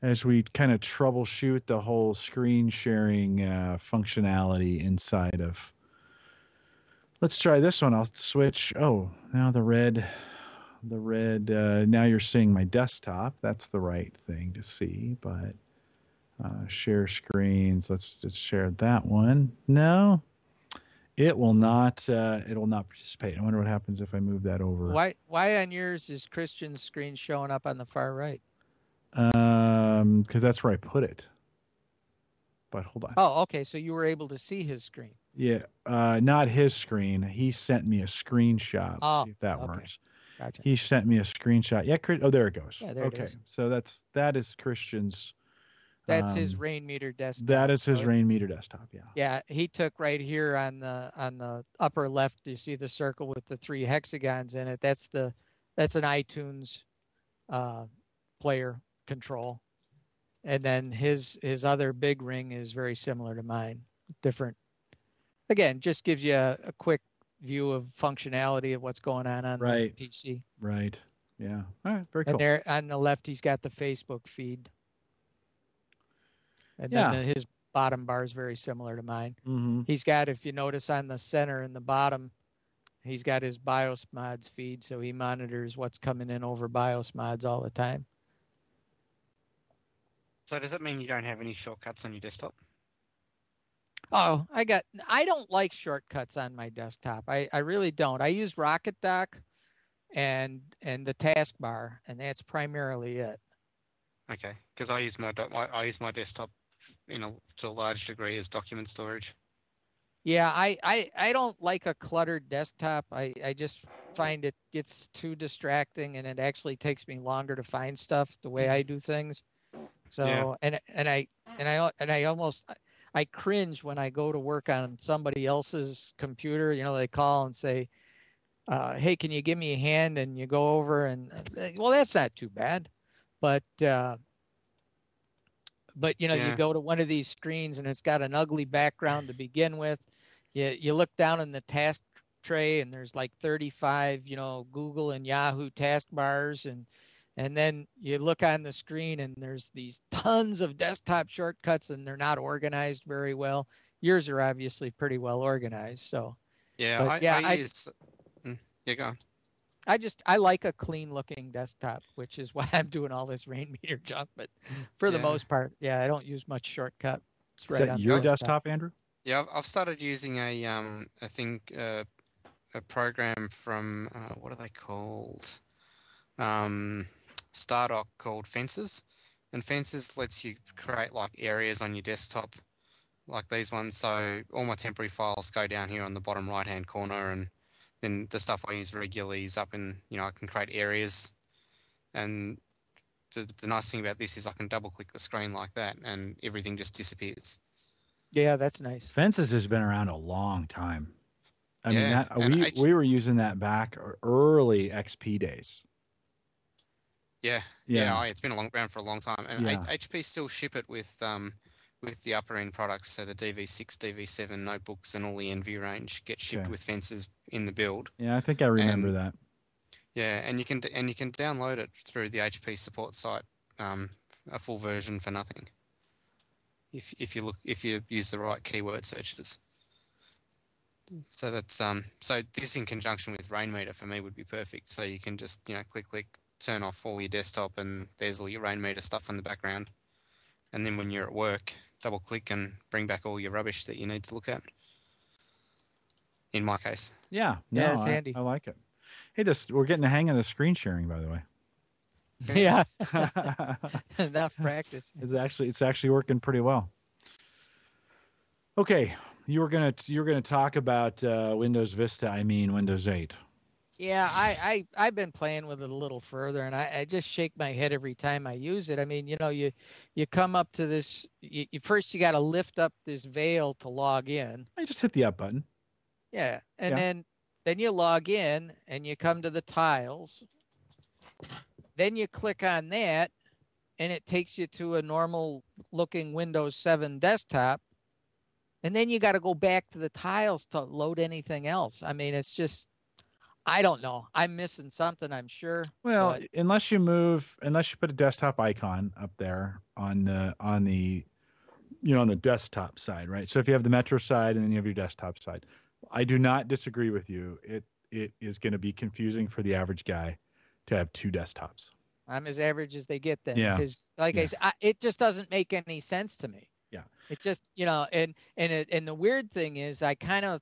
As we kind of troubleshoot the whole screen sharing functionality inside of. Let's try this one. I'll switch. Oh, now the red. Now you're seeing my desktop. That's the right thing to see. But share screens. Let's just share that one. No. It will not. It will not participate. I wonder what happens if I move that over. Why on yours is Christian's screen showing up on the far right? Because that's where I put it. but hold on. Oh, okay. So you were able to see his screen. Yeah, not his screen. He sent me a screenshot. Let's see if that works. Gotcha. He sent me a screenshot. Yeah, oh, there it goes. Yeah, there it is. So that is Christian's. That's his Rainmeter desktop. That is his Rainmeter desktop. Yeah. Yeah, he took right here on the upper left. You see the circle with the 3 hexagons in it. That's an iTunes player control, and then his other big ring is very similar to mine. Different. Again, just gives you a quick view of functionality of what's going on the PC. Right. Yeah. All right. Very cool. And there on the left, he's got the Facebook feed. And then his bottom bar is very similar to mine. Mm-hmm. He's got, if you notice on the center and the bottom, he's got his BIOS mods feed, so he monitors what's coming in over BIOS mods all the time. So does that mean you don't have any shortcuts on your desktop? Oh, I don't like shortcuts on my desktop. I really don't. I use Rocket Dock and the taskbar, and that's primarily it. Okay, because I use my desktop, to a large degree as document storage. Yeah, I don't like a cluttered desktop. I just find it gets too distracting, and it actually takes me longer to find stuff the way I do things. So I cringe when I go to work on somebody else's computer. They call and say, "Hey, can you give me a hand?" And you go over and well, that's not too bad, but you go to one of these screens and it's got an ugly background to begin with. You look down in the task tray and there's like 35, Google and Yahoo taskbars, and then you look on the screen and there's these tons of desktop shortcuts and they're not organized very well. Yours are obviously pretty well organized. So I use. Yeah, go on. I like a clean looking desktop, which is why I'm doing all this Rainmeter junk. But for the most part, I don't use much shortcut. It's right. Is that your desktop, Andrew? Yeah, I've started using a program from what are they called? Stardock called Fences, and Fences lets you create like areas on your desktop, like these ones. So all my temporary files go down here on the bottom right hand corner, and then the stuff I use regularly is up in, I can create areas. And the nice thing about this is I can double click the screen like that and everything just disappears. Yeah, that's nice. Fences has been around a long time. I mean, we were using that back early XP days. Yeah, it's been around for a long time. And HP still ship it with the upper end products, so the DV6, DV7 notebooks and all the NV range get shipped with Fences in the build. Yeah, I think I remember that. Yeah, and you can download it through the HP support site, a full version for nothing. If you use the right keyword searches. So that's so this in conjunction with Rainmeter for me would be perfect. So you can just click, turn off all your desktop, and there's all your Rainmeter stuff in the background. And then when you're at work, double click and bring back all your rubbish that you need to look at. In my case. Yeah, it's handy. I like it. Hey, we're getting the hang of the screen sharing, by the way. Yeah, enough practice. It's actually working pretty well. Okay, you're gonna talk about Windows Vista. I mean Windows 8. Yeah, I've been playing with it a little further, and I just shake my head every time I use it. I mean, you come up to this. First, you got to lift up this veil to log in. I just hit the up button. Yeah, and then you log in, and you come to the tiles. Then you click on that, and it takes you to a normal-looking Windows 7 desktop. And then you got to go back to the tiles to load anything else. I mean, it's just, I don't know. I'm missing something, I'm sure. Well, unless you put a desktop icon up there on the desktop side, right? So if you have the Metro side and then you have your desktop side, I do not disagree with you. It is going to be confusing for the average guy to have two desktops. I'm as average as they get then. Yeah. Because I said, it just doesn't make any sense to me. Yeah. It just, and the weird thing is I kind of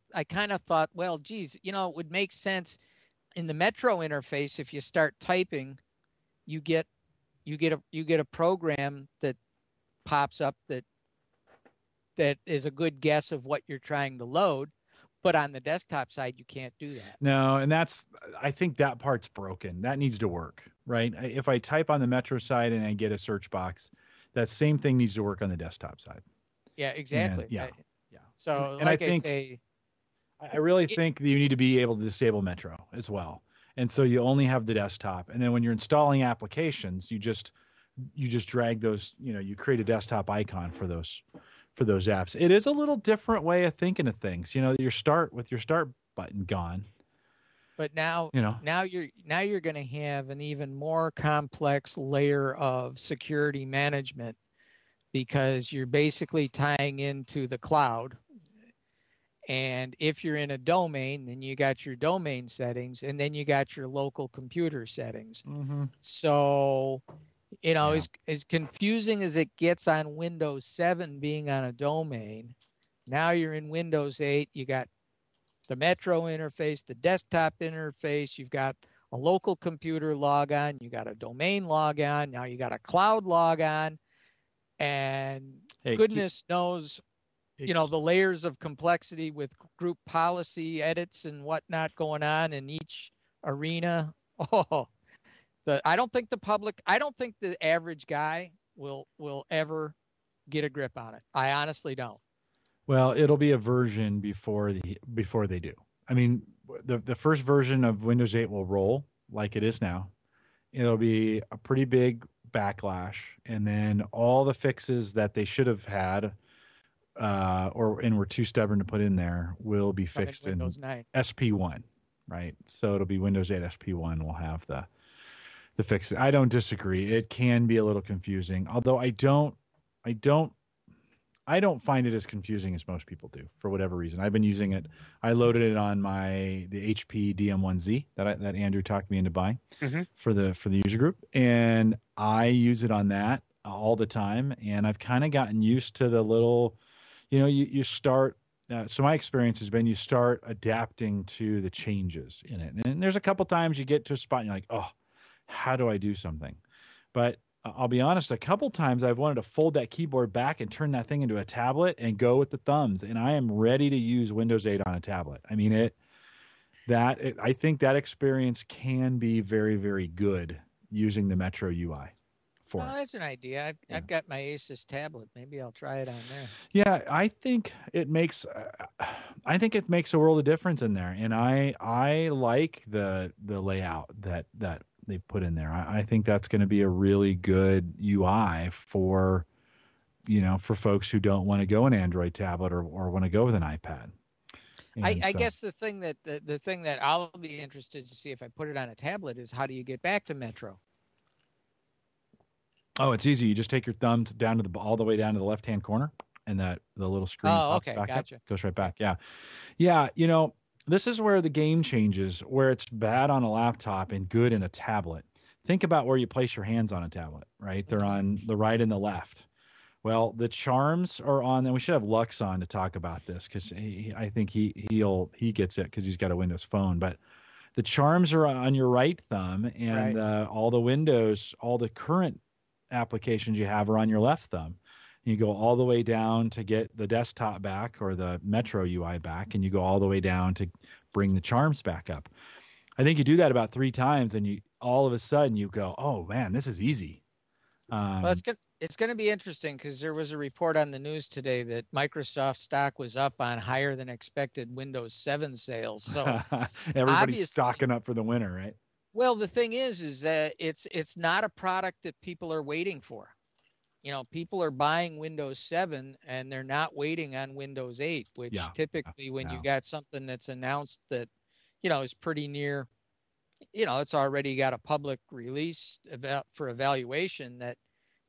thought, well, geez, it would make sense in the Metro interface. If you start typing, you get a program that pops up that that is a good guess of what you're trying to load. But on the desktop side, you can't do that. No, and I think that part's broken. That needs to work, right? If I type on the Metro side and I get a search box, that same thing needs to work on the desktop side. Yeah, exactly. And, yeah. So, and like I think, I really think that you need to be able to disable Metro as well. And so you only have the desktop. And then when you're installing applications, you just drag those, you create a desktop icon for those apps. It is a little different way of thinking of things. Your start button gone. But now you're going to have an even more complex layer of security management, because you're basically tying into the cloud. And if you're in a domain, then you got your domain settings, and then you got your local computer settings. Mm-hmm. So, as confusing as it gets on Windows 7 being on a domain, now you're in Windows 8, you got the Metro interface, the desktop interface, you've got a local computer logon, you got a domain logon, now you got a cloud logon, and goodness knows, the layers of complexity with group policy edits and whatnot going on in each arena. I don't think the average guy will ever get a grip on it. I honestly don't. Well, it'll be a version before they do. I mean, the first version of Windows 8 will roll like it is now. It'll be a pretty big backlash, and then all the fixes that they should have had and were too stubborn to put in there will be fixed in Windows 9. SP1, right? So it'll be Windows 8 SP1 will have the fix. I don't disagree. It can be a little confusing, although I don't find it as confusing as most people do for whatever reason. I've been using it. I loaded it on the HP DM1Z that Andrew talked me into buying for the user group, and I use it on that all the time. And I've kind of gotten used to the little, you start. So my experience has been you start adapting to the changes in it, and there's a couple times you get to a spot and you're like, oh, how do I do something? But I'll be honest, a couple times I've wanted to fold that keyboard back and turn that thing into a tablet and go with the thumbs, and I am ready to use Windows 8 on a tablet. I mean, I think that experience can be very, very good using the Metro UI for it. That's an idea. I've got my Asus tablet. Maybe I'll try it on there. Yeah, I think it makes a world of difference in there, and I like the layout that they've put in there. I think that's going to be a really good UI for folks who don't want to go an Android tablet or want to go with an iPad. I guess the thing that I'll be interested to see if I put it on a tablet is, how do you get back to Metro? Oh, it's easy. You just take your thumbs all the way down to the left-hand corner, and the little screen pops back gotcha. up, goes right back. Yeah. This is where the game changes, where it's bad on a laptop and good in a tablet. Think about where you place your hands on a tablet, right? They're on the right and the left. Well, the charms are on, and we should have Lux on to talk about this, because I think he gets it because he's got a Windows phone. But the charms are on your right thumb, and all the current applications you have are on your left thumb. You go all the way down to get the desktop back or the Metro UI back, and you go all the way down to bring the charms back up. I think you do that about 3 times, and all of a sudden you go, "Oh man, this is easy." Well, it's going to be interesting, because there was a report on the news today that Microsoft stock was up on higher than expected Windows 7 sales. So everybody's stocking up for the winter, right? Well, the thing is that it's not a product that people are waiting for. People are buying Windows 7 and they're not waiting on Windows 8, which typically when you got something that's announced that, is pretty near, it's already got a public release for evaluation, that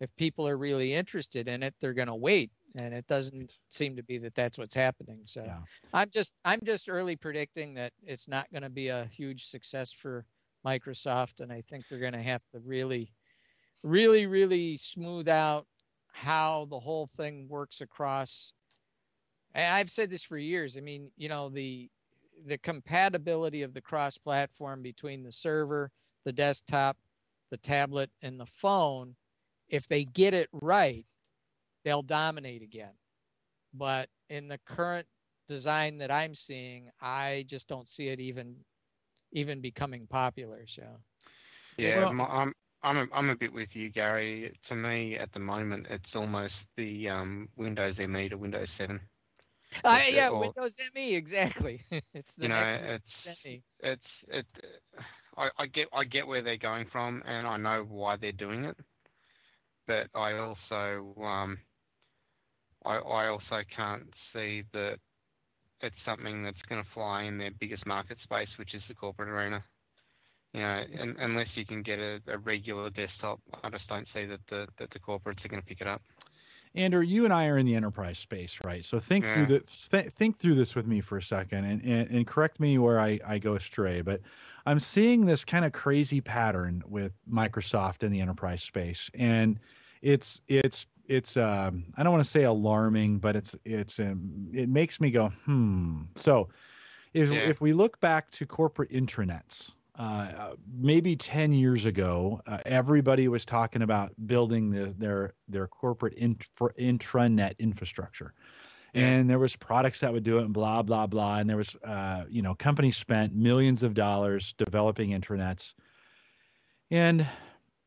if people are really interested in it, they're going to wait. And it doesn't seem to be that that's what's happening. So I'm just early predicting that it's not going to be a huge success for Microsoft. And I think they're going to have to really smooth out how the whole thing works across. And I've said this for years. I mean, the compatibility of the cross-platform between the server, the desktop, the tablet, and the phone, if they get it right, they'll dominate again. but in the current design that I'm seeing, I just don't see it even becoming popular. So Yeah, Well, I'm a bit with you, Gary. To me, at the moment, it's almost the Windows ME to Windows 7. yeah, Or Windows ME, exactly. It's the you next know, Windows ME. it's it. I get where they're going from, and I know why they're doing it. But I also can't see that it's something that's going to fly in their biggest market space, which is the corporate arena. Unless you can get a regular desktop, I just don't see that the corporates are going to pick it up. Andrew, you and I are in the enterprise space, right? So think through Yeah, this. Think through this with me for a second, and correct me where I go astray. But I'm seeing this kind of crazy pattern with Microsoft in the enterprise space, and it's I don't want to say alarming, but it makes me go So yeah, if we look back to corporate intranets, maybe 10 years ago, everybody was talking about building their corporate intranet infrastructure. yeah, And there was products that would do it and blah, blah, blah. And there was, companies spent millions of dollars developing intranets. And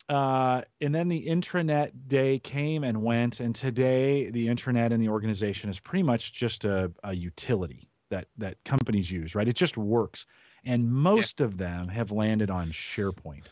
then the intranet day came and went. And today the intranet in the organization is pretty much just a utility that companies use, right? It just works. And yeah, most of them have landed on SharePoint.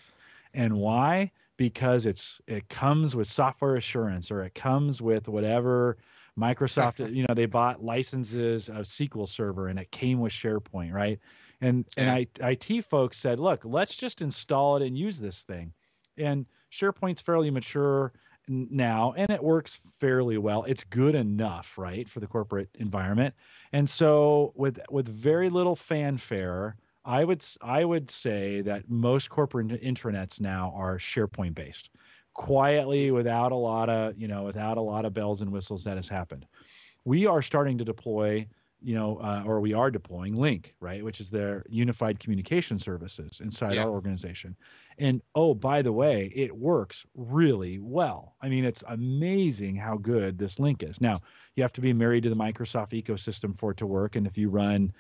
And why? Because it comes with software assurance, or it comes with whatever Microsoft, they bought licenses of SQL Server and it came with SharePoint, right? yeah, IT folks said, look, let's just install it and use this thing. And SharePoint's fairly mature now, and it works fairly well. It's good enough, right, for the corporate environment. And so with very little fanfare, I would say that most corporate intranets now are SharePoint based, quietly, without a lot of bells and whistles. That has happened. We are starting to deploy, or we are deploying Link, right, which is their unified communication services inside yeah, our organization. And oh, by the way, it works really well. I mean, it's amazing how good this Link is. Now, you have to be married to the Microsoft ecosystem for it to work. And if you run,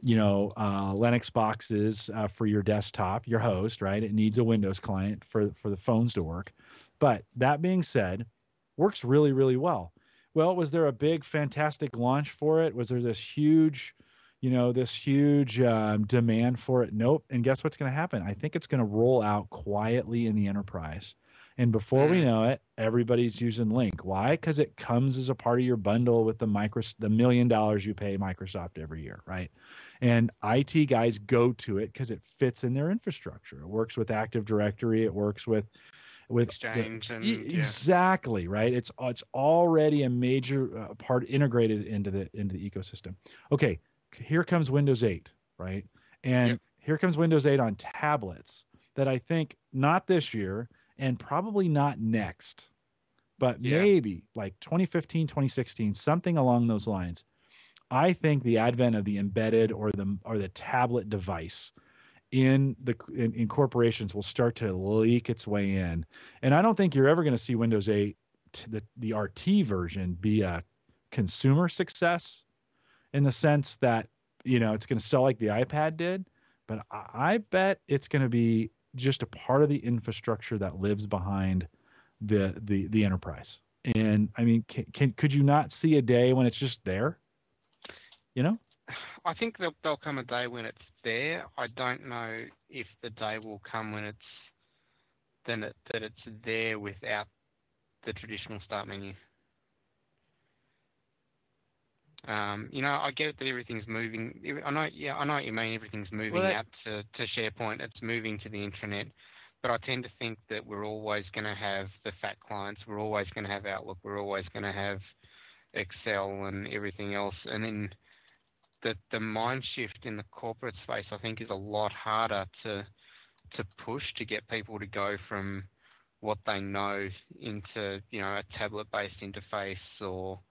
Linux boxes for your desktop, your host, right, it needs a Windows client for the phones to work. But that being said, works really, really well. Well, was there a big, fantastic launch for it? Was there this huge demand for it? Nope. And guess what's going to happen? I think it's going to roll out quietly in the enterprise. And before we mm, know it, everybody's using Link. Why? Because it comes as a part of your bundle with the $1 million you pay Microsoft every year, right? And IT guys go to it because it fits in their infrastructure. It works with Active Directory. It works with Exchange and yeah, exactly, right. It's already a major part integrated into the ecosystem. Okay, here comes Windows 8, right? yep, And here comes Windows 8 on tablets that I think not this year and probably not next, but yeah, maybe like 2015, 2016, something along those lines. I think the advent of the embedded or the tablet device in corporations will start to leak its way in. And I don't think you're ever going to see Windows 8, the RT version, be a consumer success in the sense that, it's going to sell like the iPad did. But I bet it's going to be just a part of the infrastructure that lives behind the enterprise. And I mean, could you not see a day when it's just there? You know? I think there'll come a day when it's there. I don't know if the day will come when that it's there without the traditional start menu. I get that everything's moving. I know what you mean. Everything's moving Well, out to SharePoint. It's moving to the intranet. But I tend to think that we're always going to have the fat clients. We're always going to have Outlook. We're always going to have Excel and everything else. And then the mind shift in the corporate space, I think, is a lot harder to push to get people to go from what they know into a tablet-based interface or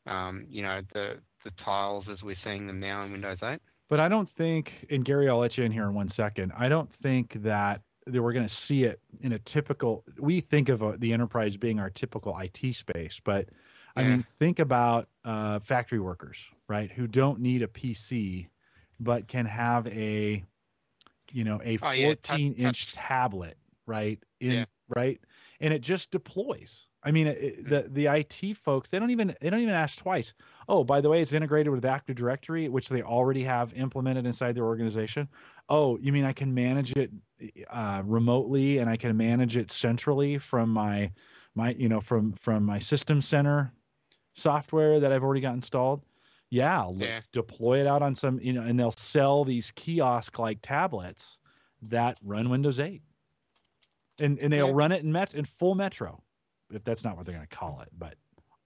the tiles as we're seeing them now in Windows 8. But I don't think, and Gary, I'll let you in here in 1 second. I don't think that we're going to see it in a typical. We think of the enterprise being our typical IT space, but I mean, think about factory workers, right, who don't need a PC, but can have a 14-inch tablet, right? Right, and it just deploys. I mean, the IT folks, they don't even ask twice. Oh, by the way, it's integrated with Active Directory, which they already have implemented inside their organization. Oh, you mean I can manage it remotely, and I can manage it centrally from my from my System Center software that I've already got installed? Yeah, deploy it out on some, and they'll sell these kiosk-like tablets that run Windows 8. And they'll run it in full Metro, if that's not what they're going to call it, but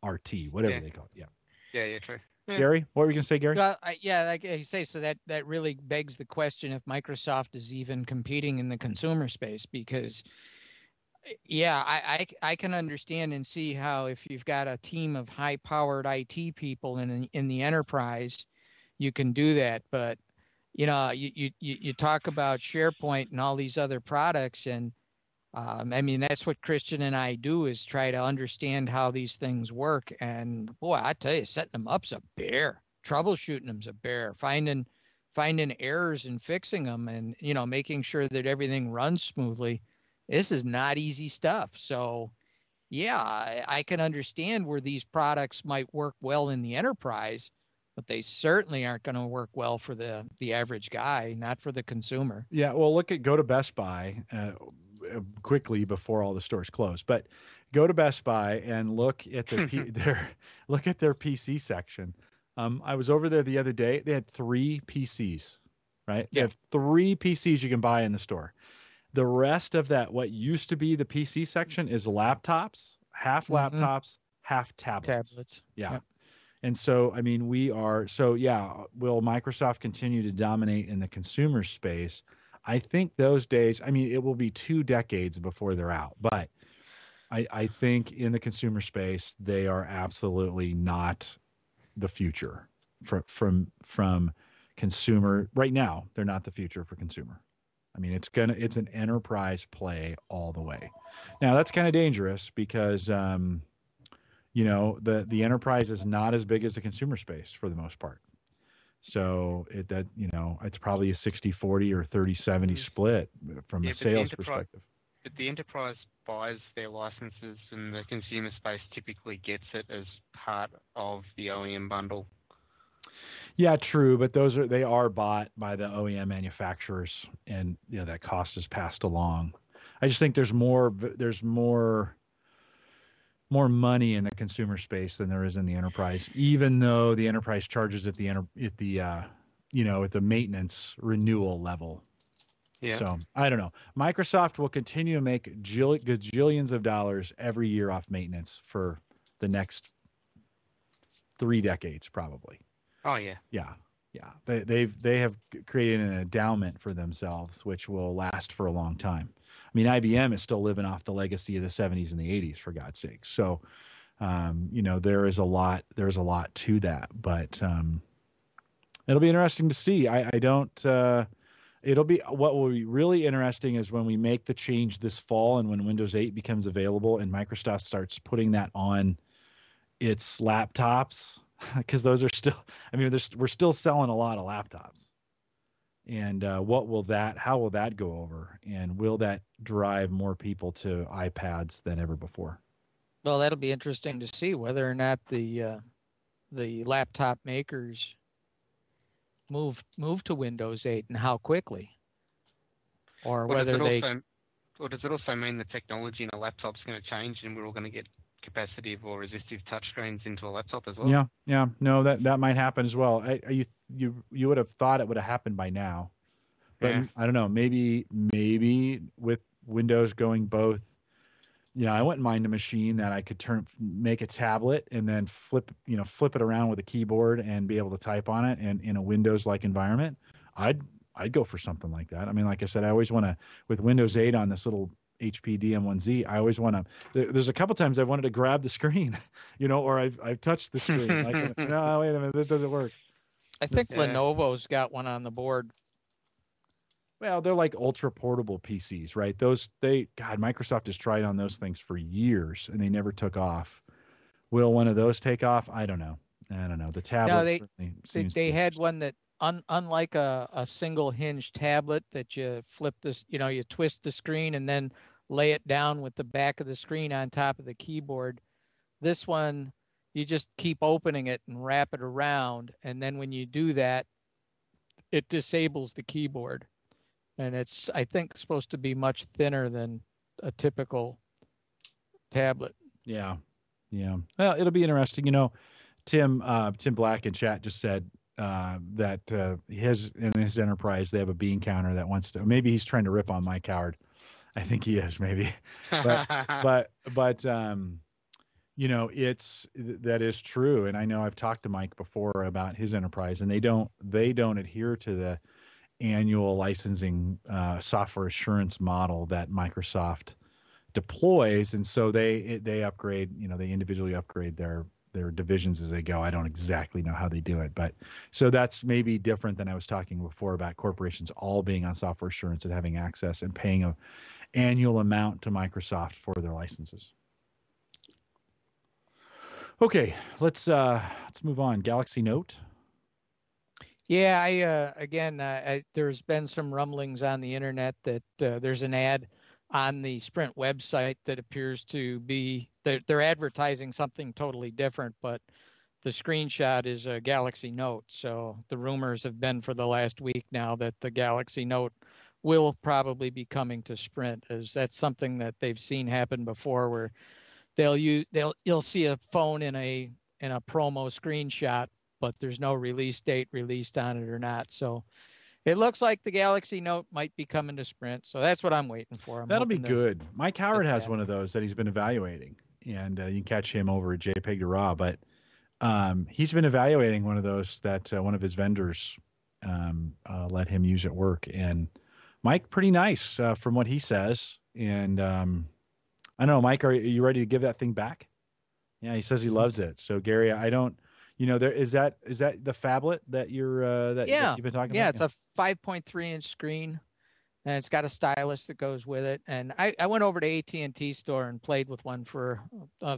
RT, whatever they call it. Yeah, true. Yeah. Gary, what were you going to say, Gary? Well, like I say, so that really begs the question if Microsoft is even competing in the consumer space, because I can understand and see how if you've got a team of high-powered IT people in the enterprise, you can do that. But you talk about SharePoint and all these other products, and I mean, that's what Christian and I do, is try to understand how these things work. And boy, I tell you, setting them up's a bear. Troubleshooting them's a bear. Finding errors and fixing them, and making sure that everything runs smoothly. This is not easy stuff. So, yeah, I can understand where these products might work well in the enterprise, but they certainly aren't going to work well for the average guy, not for the consumer. Yeah, well, go to Best Buy quickly before all the stores close. But go to Best Buy and look at their look at their PC section. I was over there the other day. They had 3 PCs, right? They have 3 PCs you can buy in the store. The rest of that, what used to be the PC section, is laptops, half laptops, half tablets. Yeah. Yep. And so, I mean, will Microsoft continue to dominate in the consumer space? I think those days, I mean, it will be 2 decades before they're out. But I think in the consumer space, they are absolutely not the future from consumer. Right now, they're not the future for consumer. I mean, it's an enterprise play all the way. Now, that's kind of dangerous because, the enterprise is not as big as the consumer space for the most part. So it's probably a 60-40 or 30-70 split from a sales perspective. But the enterprise buys their licenses, and the consumer space typically gets it as part of the OEM bundle. Yeah, true, but they are bought by the OEM manufacturers, and that cost is passed along. I just think there's more money in the consumer space than there is in the enterprise, even though the enterprise charges at the maintenance renewal level. Yeah. So I don't know. Microsoft will continue to make gajillions of dollars every year off maintenance for the next 3 decades, probably. Oh yeah. Yeah. They have created an endowment for themselves, which will last for a long time. I mean, IBM is still living off the legacy of the 70s and the 80s, for God's sake. So, there is a lot to that, but it'll be interesting to see. What will be really interesting is when we make the change this fall and when Windows 8 becomes available and Microsoft starts putting that on its laptops, because those are still, we're still selling a lot of laptops. And how will that go over? And will that drive more people to iPads than ever before? Well, that'll be interesting to see whether or not the laptop makers move to Windows 8 and how quickly, or whether they. Or does it also mean the technology in a laptop's going to change, and we're all going to get capacitive or resistive touchscreens into a laptop as well? Yeah. No, that might happen as well. You would have thought it would have happened by now, but I don't know. Maybe with Windows going both. I wouldn't mind a machine that I could make a tablet and then flip it around with a keyboard and be able to type on it, and in a Windows-like environment. I'd go for something like that. I mean, like I said, I always want to, with Windows 8 on this little HP DM1Z, I always want to, there's a couple times I've wanted to grab the screen, or I've touched the screen. Like, no, wait a minute, this doesn't work. I think Lenovo's got one on the board. Well, they're like ultra portable PCs, right? Microsoft has tried on those things for years and they never took off. Will one of those take off? I don't know. The tablet certainly seems they to be had one that unlike a single hinge tablet that you flip this, you twist the screen and then lay it down with the back of the screen on top of the keyboard. This one, you just keep opening it and wrap it around, and then when you do that, it disables the keyboard. And it's, I think, supposed to be much thinner than a typical tablet. Yeah. Well, it'll be interesting. Tim Black in chat just said that in his enterprise they have a bean counter that wants to. Maybe he's trying to rip on Mike Howard. I think he is, maybe. But that is true. And I know I've talked to Mike before about his enterprise, and they don't adhere to the annual licensing software assurance model that Microsoft deploys, and so they upgrade. They individually upgrade their divisions as they go. I don't exactly know how they do it, but so that's maybe different than I was talking before about corporations all being on software assurance and having access and paying an annual amount to Microsoft for their licenses. Okay, let's move on. Galaxy Note. Yeah, there's been some rumblings on the internet that there's an ad on the Sprint website that appears to be they're advertising something totally different, but the screenshot is a Galaxy Note. So the rumors have been for the last week now that the Galaxy Note will probably be coming to Sprint, as that's something that they've seen happen before, where you'll see a phone in a promo screenshot, but there's no release date released on it or not. So it looks like the Galaxy Note might be coming to Sprint. So that's what I'm waiting for. That'll be good. Mike Howard has one of those that he's been evaluating, and you can catch him over at JPEG to RAW. But he's been evaluating one of those that one of his vendors let him use at work. And Mike, pretty nice from what he says. And I don't know, Mike, are you ready to give that thing back? Yeah, he says he loves it. So Gary, I don't. There is that the phablet that you're that you've been talking about? Yeah, it's a 5.3-inch screen, and it's got a stylus that goes with it. And I went over to AT&T store and played with one for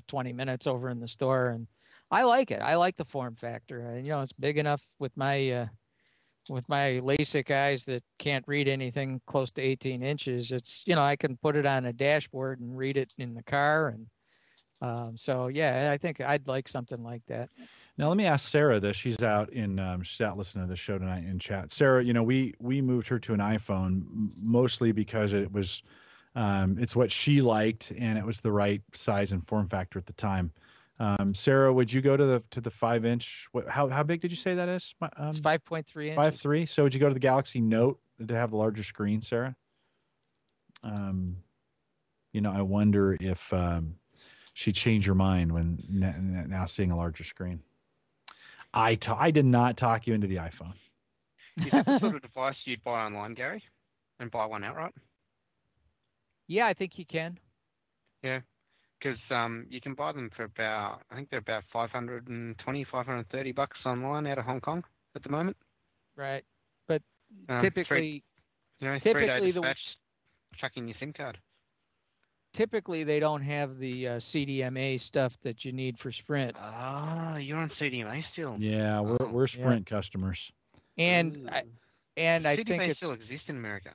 20 minutes over in the store, and I like it. I like the form factor. And it's big enough with my LASIK eyes that can't read anything close to 18 inches. It's I can put it on a dashboard and read it in the car, and so yeah, I think I'd like something like that. Now let me ask Sarah this. She's out listening to the show tonight in chat. Sarah, we moved her to an iPhone mostly because it was it's what she liked and it was the right size and form factor at the time. Sarah, would you go to the 5-inch? How big did you say that is? It's 5.3 inches. 5.3. So would you go to the Galaxy Note to have the larger screen, Sarah? I wonder if she'd change her mind when now seeing a larger screen. I did not talk you into the iPhone. Is that the sort of device you'd buy online, Gary, and buy one outright? Yeah, I think you can. Yeah, because you can buy them for about, I think they're about $520, $530 online out of Hong Kong at the moment. Right, but typically, typically the tracking your SIM card. Typically, they don't have the CDMA stuff that you need for Sprint. Ah, you're on CDMA still. Yeah, we're Sprint customers. And I think CDMA still exists in America.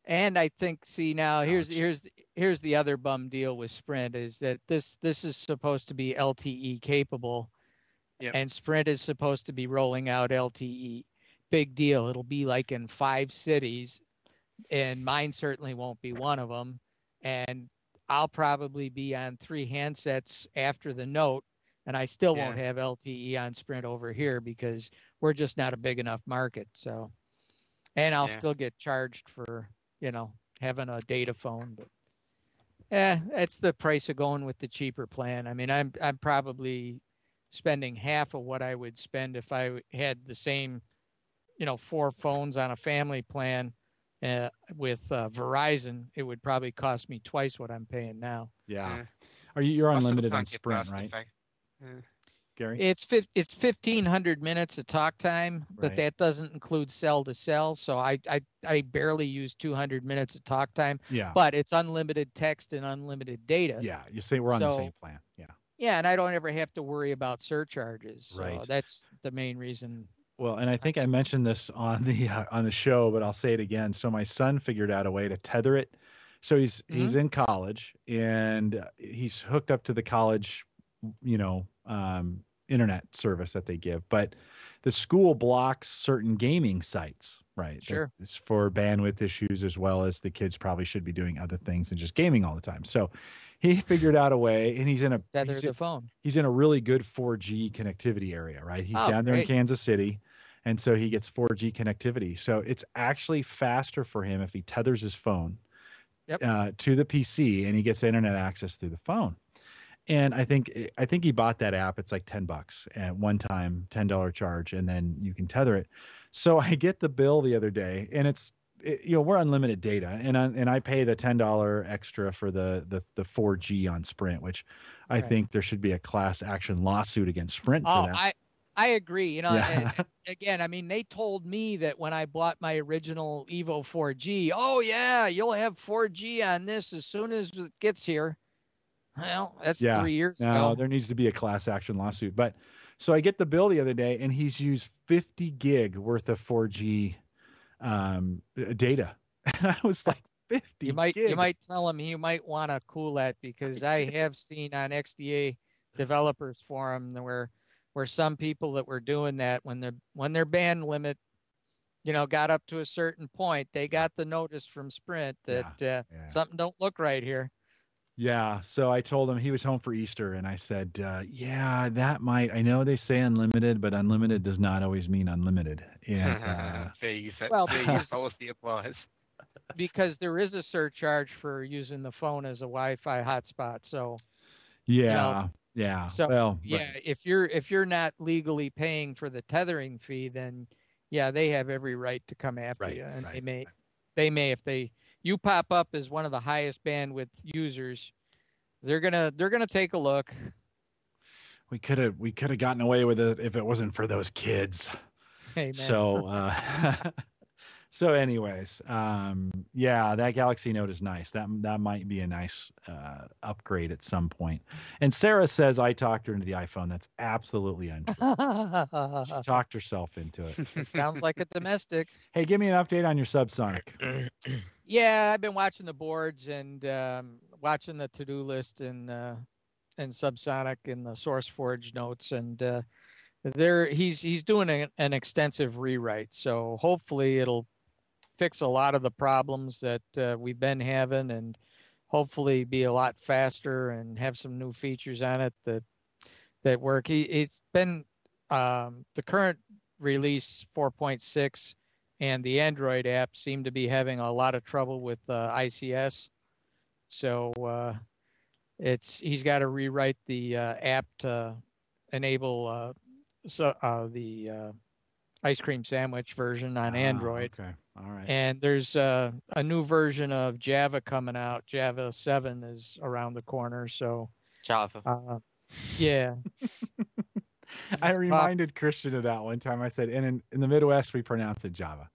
And I think, see, now here's the other bum deal with Sprint is that this is supposed to be LTE capable, and Sprint is supposed to be rolling out LTE. Big deal. It'll be like in 5 cities. And mine certainly won't be one of them. And I'll probably be on 3 handsets after the Note, and I still won't have LTE on Sprint over here because we're just not a big enough market. So, and I'll still get charged for, having a data phone. But that's the price of going with the cheaper plan. I mean, I'm probably spending half of what I would spend if I had the same, 4 phones on a family plan. With Verizon, it would probably cost me twice what I'm paying now. Yeah. You're unlimited on Sprint, right? Gary? It's 1,500 minutes of talk time, but Right. that doesn't include cell to cell. So I barely use 200 minutes of talk time. Yeah. But it's unlimited text and unlimited data. Yeah. You say we're on the same plan. Yeah. Yeah, and I don't ever have to worry about surcharges. Right. So that's the main reason. Well, and I think I mentioned this on the show, but I'll say it again. So my son figured out a way to tether it. So he's in college, and he's hooked up to the college, internet service that they give. But the school blocks certain gaming sites, right? Sure. It's for bandwidth issues, as well as the kids probably should be doing other things than just gaming all the time. So he figured out a way, and he's in the phone. He's in a really good 4G connectivity area, right? He's down there in Kansas City, and so he gets 4G connectivity. So it's actually faster for him if he tethers his phone to the PC, and he gets internet access through the phone. And I think he bought that app. It's like $10 at one time, $10 charge, and then you can tether it. So I get the bill the other day, and we're unlimited data, and I pay the $10 extra for the 4G on Sprint, which I think there should be a class action lawsuit against Sprint for that. I agree. And again, I mean, they told me that when I bought my original Evo 4G, oh yeah, you'll have 4G on this as soon as it gets here. Well, that's 3 years ago. No, there needs to be a class action lawsuit. But so I get the bill the other day, and he's used 50 gig worth of 4G data. And I was like, 50 gig. You might tell him he might want to cool that, because I have seen on XDA developers forum where some people that were doing that when their band limit, got up to a certain point, they got the notice from Sprint that something don't look right here. Yeah. So I told him, he was home for Easter, and I said, that might, I know they say unlimited, but unlimited does not always mean unlimited. And policy applies. Because there is a surcharge for using the phone as a Wi-Fi hotspot. So yeah. So if you're not legally paying for the tethering fee, then they have every right to come after you, and they may if you pop up as one of the highest bandwidth users, they're gonna take a look. We could have gotten away with it if it wasn't for those kids. Amen. So anyways, that Galaxy Note is nice. That might be a nice upgrade at some point. And Sarah says I talked her into the iPhone. That's absolutely untrue. She talked herself into it. It sounds like a domestic. Hey, give me an update on your Subsonic. Yeah, I've been watching the boards and watching the to-do list and Subsonic and the SourceForge notes, and he's doing an extensive rewrite. So hopefully it'll fix a lot of the problems that we've been having, and hopefully be a lot faster and have some new features on it that work. It's been the current release 4.6 and the Android app seem to be having a lot of trouble with ICS. So he's got to rewrite the app to enable the ice cream sandwich version on Android. Okay. All right. And there's a new version of Java coming out. Java 7 is around the corner. So Java. Yeah. I reminded Christian of that one time. I said, in the Midwest, we pronounce it Java.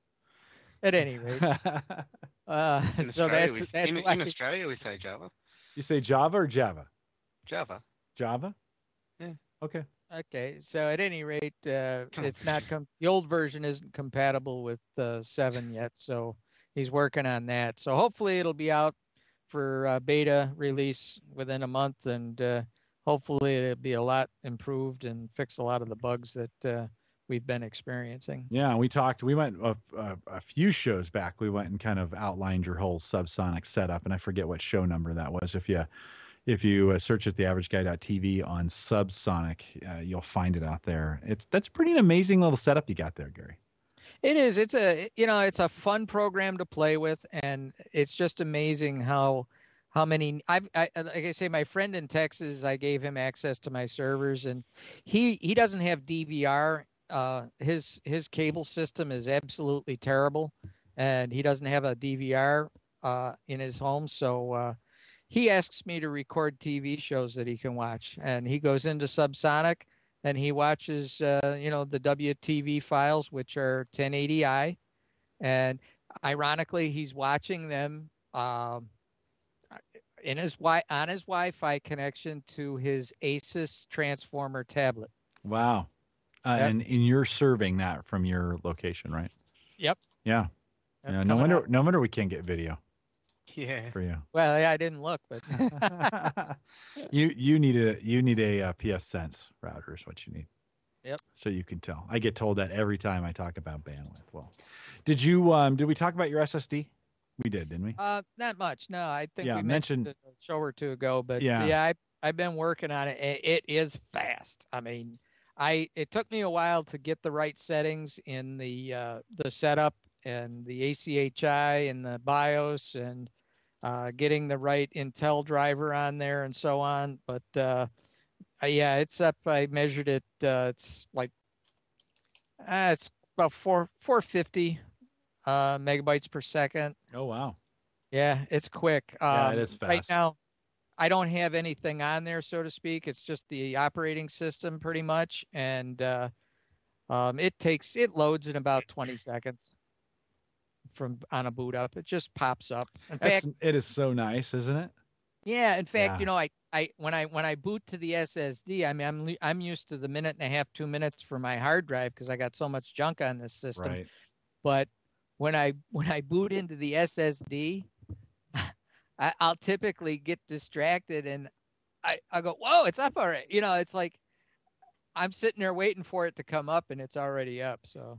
At any rate. In So Australia, that's in Australia, we say Java. You say Java or Java? Java. Java? Yeah. Okay. Okay, so at any rate, it's not the old version isn't compatible with 7 yet, so he's working on that. So hopefully it'll be out for beta release within a month, and hopefully it'll be a lot improved and fix a lot of the bugs that we've been experiencing. Yeah, we went a few shows back. We went and kind of outlined your whole Subsonic setup, and I forget what show number that was. If you search at theaverageguy.tv on Subsonic, you'll find it out there. That's pretty amazing little setup you got there, Gary. It is. It's a fun program to play with, and it's just amazing how many. Like I say, my friend in Texas, I gave him access to my servers, and he doesn't have DVR. His cable system is absolutely terrible, and he doesn't have a DVR in his home, so. He asks me to record TV shows that he can watch, and he goes into Subsonic, and he watches, the WTV files, which are 1080i. And ironically, he's watching them on his Wi-Fi connection to his Asus transformer tablet. Wow. Yep. And you're serving that from your location, right? Yep. Yeah. Yep, Yeah. coming out. No wonder we can't get video Yeah. for you. Well, yeah, I didn't look, but you need a PF Sense router is what you need. Yep. So you can tell. I get told that every time I talk about bandwidth. Well, did we talk about your SSD? We did, didn't we? not much. No, I think Yeah, we mentioned it a show or two ago, but Yeah. I've been working on it. It is fast. I mean, it took me a while to get the right settings in the setup and the ACHI and the BIOS and getting the right Intel driver on there and so on. But yeah, it's up. I measured it. It's like it's about 450 megabytes per second. Oh wow. Yeah, it's quick. Yeah, it is fast. Right now, I don't have anything on there, so to speak. It's just the operating system, pretty much, and it loads in about 20 seconds on a boot up. It just pops up. In fact, it is so nice, isn't it? yeah. In fact, Yeah. When I boot to the SSD, I mean, I'm used to the 1.5 2 minutes for my hard drive because I got so much junk on this system. Right. But when I boot into the SSD, I'll typically get distracted and I go, whoa, it's up already. It's like I'm sitting there waiting for it to come up and it's already up. So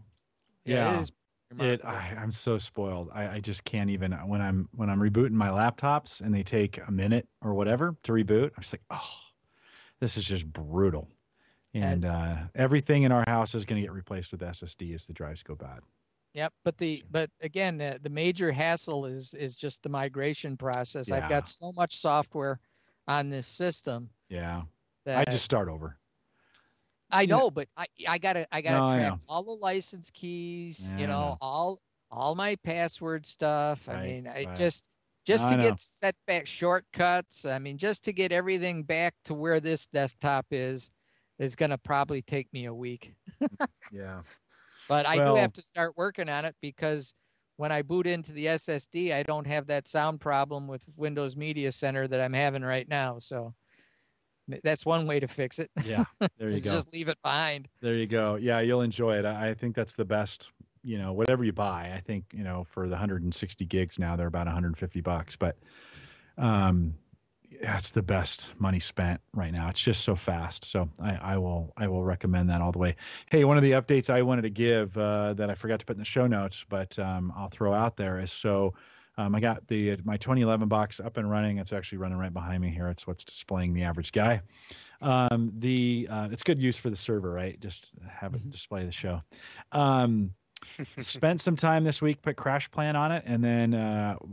Yeah. it is remarkable. I'm so spoiled. I just can't even when I'm rebooting my laptops and they take a minute or whatever to reboot. I'm just like, oh, this is just brutal. And everything in our house is going to get replaced with SSD as the drives go bad. Yep, but again, the major hassle is just the migration process. Yeah. I've got so much software on this system. Yeah. That I just start over. I know, but I gotta No, I track know. all the license keys, Yeah, I know. all my password stuff. I Right, mean, right. just No, to I know. get setback shortcuts. I mean, just to get everything back to where this desktop is gonna probably take me a week. Yeah. But I do Well- have to start working on it because when I boot into the SSD, I don't have that sound problem with Windows Media Center that I'm having right now. So that's one way to fix it. Yeah. There you is go. just leave it behind. There you go. Yeah, you'll enjoy it. I think that's the best, whatever you buy. I think, for the 160 gigs now, they're about $150, but that's the best money spent right now. It's just so fast. So I will recommend that all the way. Hey, one of the updates I wanted to give that I forgot to put in the show notes, but I'll throw out there is I got my 2011 box up and running. It's actually running right behind me here. It's what's displaying the average guy. It's good use for the server, right? Just have it display the show. Spent some time this week, put CrashPlan on it, and then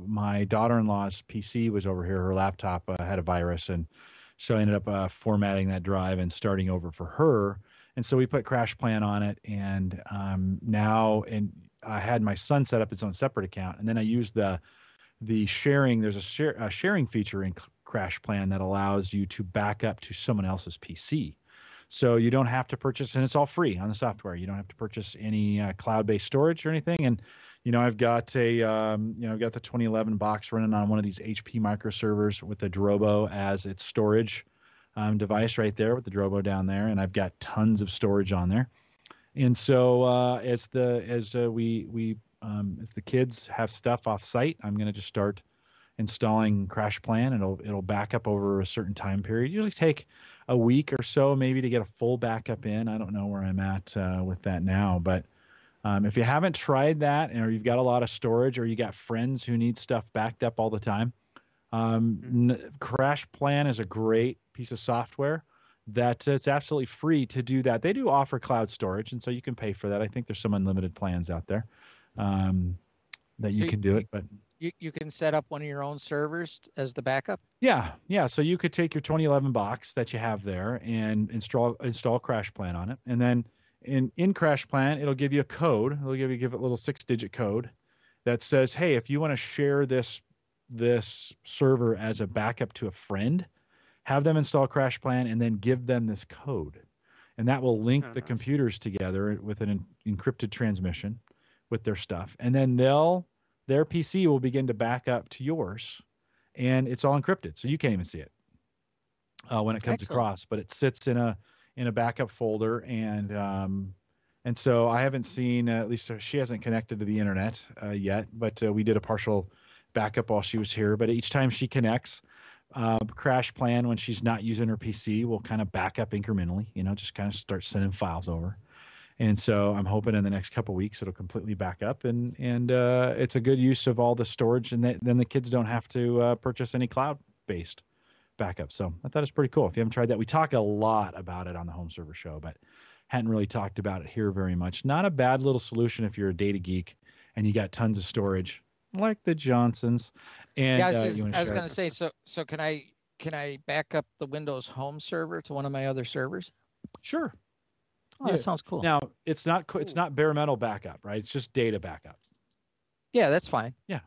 my daughter-in-law's PC was over here. Her laptop had a virus, and so I ended up formatting that drive and starting over for her. And so we put CrashPlan on it, and I had my son set up his own separate account, and then I used the sharing. There's a sharing feature in CrashPlan that allows you to back up to someone else's PC. So you don't have to purchase, and it's all free on the software. You don't have to purchase any cloud-based storage or anything. And I've got I've got the 2011 box running on one of these HP microservers with the Drobo as its storage device right there with the Drobo down there, and I've got tons of storage on there. And so as the kids have stuff off site, I'm going to just start installing CrashPlan. It'll back up over a certain time period. Usually take a week or so maybe to get a full backup in. I don't know where I'm at with that now, but if you haven't tried that, or you've got a lot of storage, or you got friends who need stuff backed up all the time, CrashPlan is a great piece of software that it's absolutely free to do that. They do offer cloud storage, and so you can pay for that. I think there's some unlimited plans out there that you can do it, but You can set up one of your own servers as the backup. yeah. So you could take your 2011 box that you have there and install CrashPlan on it, and then in CrashPlan it'll give you a code. It'll give it a little 6-digit code that says, "Hey, if you want to share this server as a backup to a friend, have them install CrashPlan and then give them this code." and that will link Oh, the nice. computers together with an encrypted transmission with their stuff, and then their PC will begin to back up to yours, and it's all encrypted, so you can't even see it when it comes Excellent. across. But it sits in a backup folder, and so I haven't seen, at least she hasn't connected to the internet yet, but we did a partial backup while she was here. But each time she connects, CrashPlan, when she's not using her PC, will kind of back up incrementally, just kind of start sending files over. And so I'm hoping in the next couple of weeks it'll completely back up, and it's a good use of all the storage, and then the kids don't have to purchase any cloud-based backup. So I thought it's pretty cool. If you haven't tried that, we talk a lot about it on the Home Server Show, but hadn't really talked about it here very much. Not a bad little solution if you're a data geek and you got tons of storage, like the Johnsons. And Yeah, you want I to was share going it? to say, so can I back up the Windows Home Server to one of my other servers? Sure. Oh, Yeah. that sounds cool. Now it's not bare metal backup, right? It's just data backup. Yeah, that's fine. Yeah.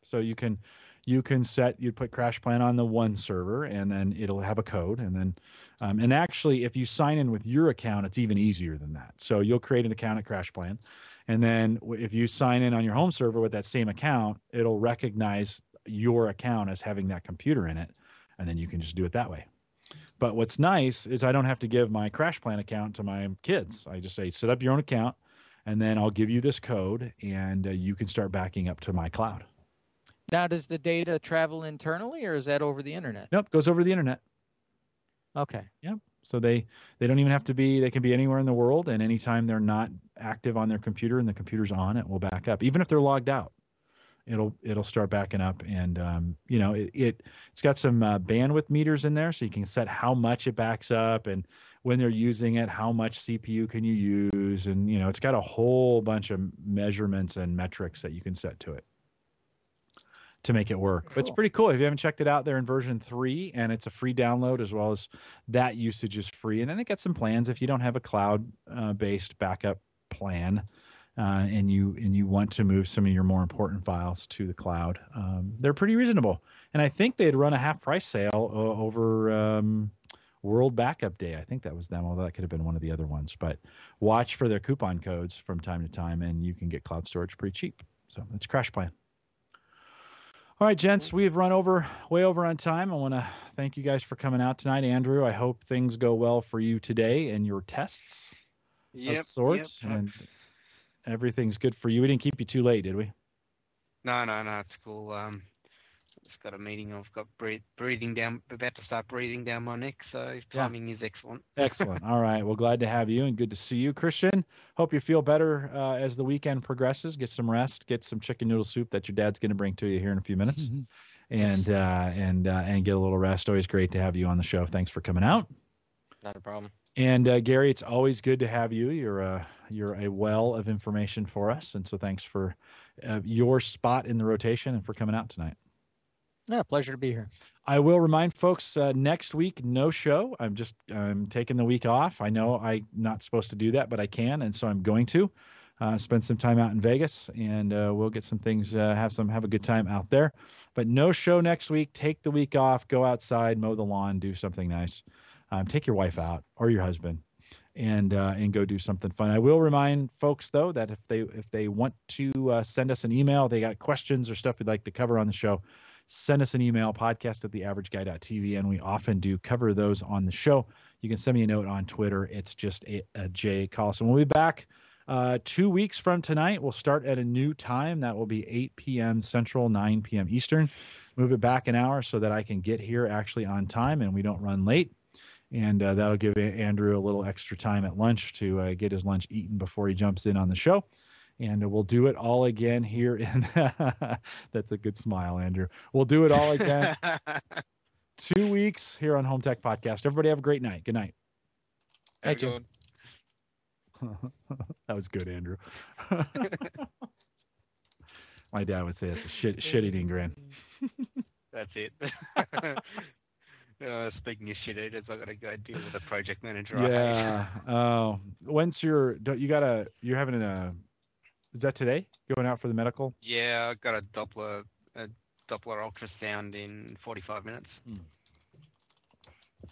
So you can put CrashPlan on the one server, and then it'll have a code, and then and actually, if you sign in with your account, it's even easier than that. So you'll create an account at CrashPlan, and then if you sign in on your home server with that same account, it'll recognize your account as having that computer in it, and then you can just do it that way. But what's nice is I don't have to give my CrashPlan account to my kids. I just say, set up your own account, and then I'll give you this code, and you can start backing up to my cloud. Now, does the data travel internally, or is that over the internet? Nope, goes over the internet. Okay. Yep. So they don't even have to be, they can be anywhere in the world, and anytime they're not active on their computer and the computer's on, it will back up. Even if they're logged out, it'll start backing up. And it's got some bandwidth meters in there, so you can set how much it backs up, and when they're using it, how much CPU can you use, and it's got a whole bunch of measurements and metrics that you can set to it to make it work. But it's pretty cool. If you haven't checked it out, they're in version 3, and it's a free download, as well as that usage is free. And then they got some plans if you don't have a cloud based backup plan, and you want to move some of your more important files to the cloud. They're pretty reasonable. And I think they'd run a half price sale over World Backup Day. I think that was them, although that could have been one of the other ones. But watch for their coupon codes from time to time, and you can get cloud storage pretty cheap. So it's CrashPlan. All right, gents, we've run way over on time. I want to thank you guys for coming out tonight. Andrew, I hope things go well for you today and your tests of sorts, and everything's good for you. We didn't keep you too late, did we? No, it's cool. Just got a meeting. I've got breathing down, about to start breathing down my neck, so timing is excellent. Excellent. All right. Well, glad to have you and good to see you. Christian, hope you feel better as the weekend progresses. Get some rest, get some chicken noodle soup that your dad's going to bring to you here in a few minutes, and get a little rest. Always great to have you on the show. Thanks for coming out. Not a problem. And Gary, it's always good to have you. You're a well of information for us, and so thanks for your spot in the rotation and for coming out tonight. Yeah, pleasure to be here. I will remind folks, next week, no show. I'm taking the week off. I know I'm not supposed to do that, but I can, and so I'm going to spend some time out in Vegas, and we'll get some things, have a good time out there. But no show next week. Take the week off. Go outside, mow the lawn, do something nice. Take your wife out or your husband, and go do something fun. I will remind folks, though, that if they want to send us an email, they got questions or stuff we'd like to cover on the show, send us an email, podcast@theaverageguy.tv, and we often do cover those on the show. You can send me a note on Twitter. It's just a J Collison. We'll be back 2 weeks from tonight. We'll start at a new time. That will be 8 p.m. Central, 9 p.m. Eastern. Move it back an hour so that I can get here actually on time and we don't run late. And that'll give Andrew a little extra time at lunch to get his lunch eaten before he jumps in on the show. And we'll do it all again here in that's a good smile, Andrew. We'll do it all again 2 weeks here on Home Tech Podcast. Everybody have a great night. Good night. Hey, Jim. That was good, Andrew. My dad would say that's a shit-eating grin. That's it. Speaking of shit eaters, I got to go deal with a project manager. Yeah. Oh, when's you're having is that today? Going out for the medical? Yeah, I got a Doppler ultrasound in 45 minutes.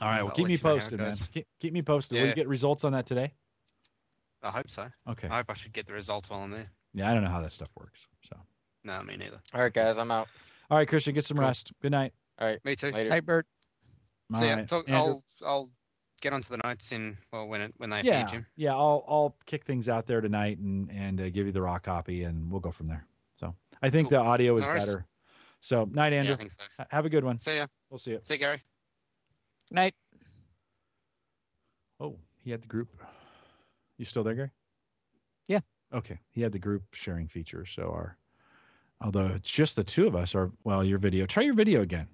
All right. Well, I'll keep let me you know how it posted, man. goes. Keep me posted. Will you Yeah. get results on that today? I hope so. Okay. I hope I should get the results while I'm there. Yeah, I don't know how that stuff works. So. No, me neither. All right, guys, I'm out. All right, Christian, get some Cool. rest. Good night. All right, Me too. later. Hi, Bert. All So yeah, right, talk, Andrew. I'll get onto the notes when they appear, Yeah, Jim. yeah. I'll kick things out there tonight and give you the raw copy, and we'll go from there. So I think Cool. the audio is No worries. better. So night, Andrew. Yeah, I think so. Have a good one. See ya. We'll see you. See you, Gary. Night. Oh, he had the group. You still there, Gary? Yeah. Okay. He had the group sharing feature. So although it's just the two of us, your video. Try your video again.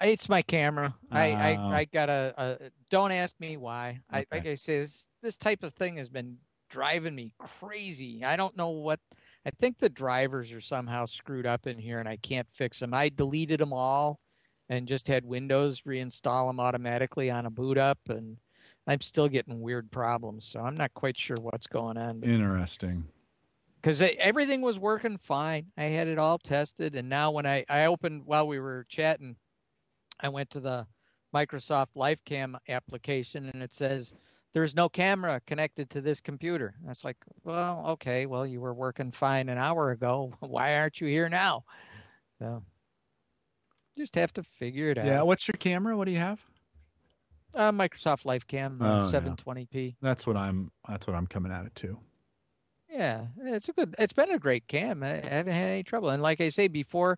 It's my camera. Oh. I got a. Don't ask me why. Okay. Like I say, this type of thing has been driving me crazy. I don't know what. I think the drivers are somehow screwed up in here, and I can't fix them. I deleted them all, and just had Windows reinstall them automatically on a boot up, and I'm still getting weird problems. So I'm not quite sure what's going on. Interesting. Because everything was working fine. I had it all tested, and now when I opened while we were chatting, I went to the Microsoft LifeCam application, and it says there's no camera connected to this computer. That's like, well, okay, well, you were working fine an hour ago. Why aren't you here now? So just have to figure it out. Yeah. What's your camera? What do you have? Microsoft LifeCam Oh, yeah. 720p. That's what I'm coming at it too. Yeah, it's been a great cam. I haven't had any trouble. And like I say, before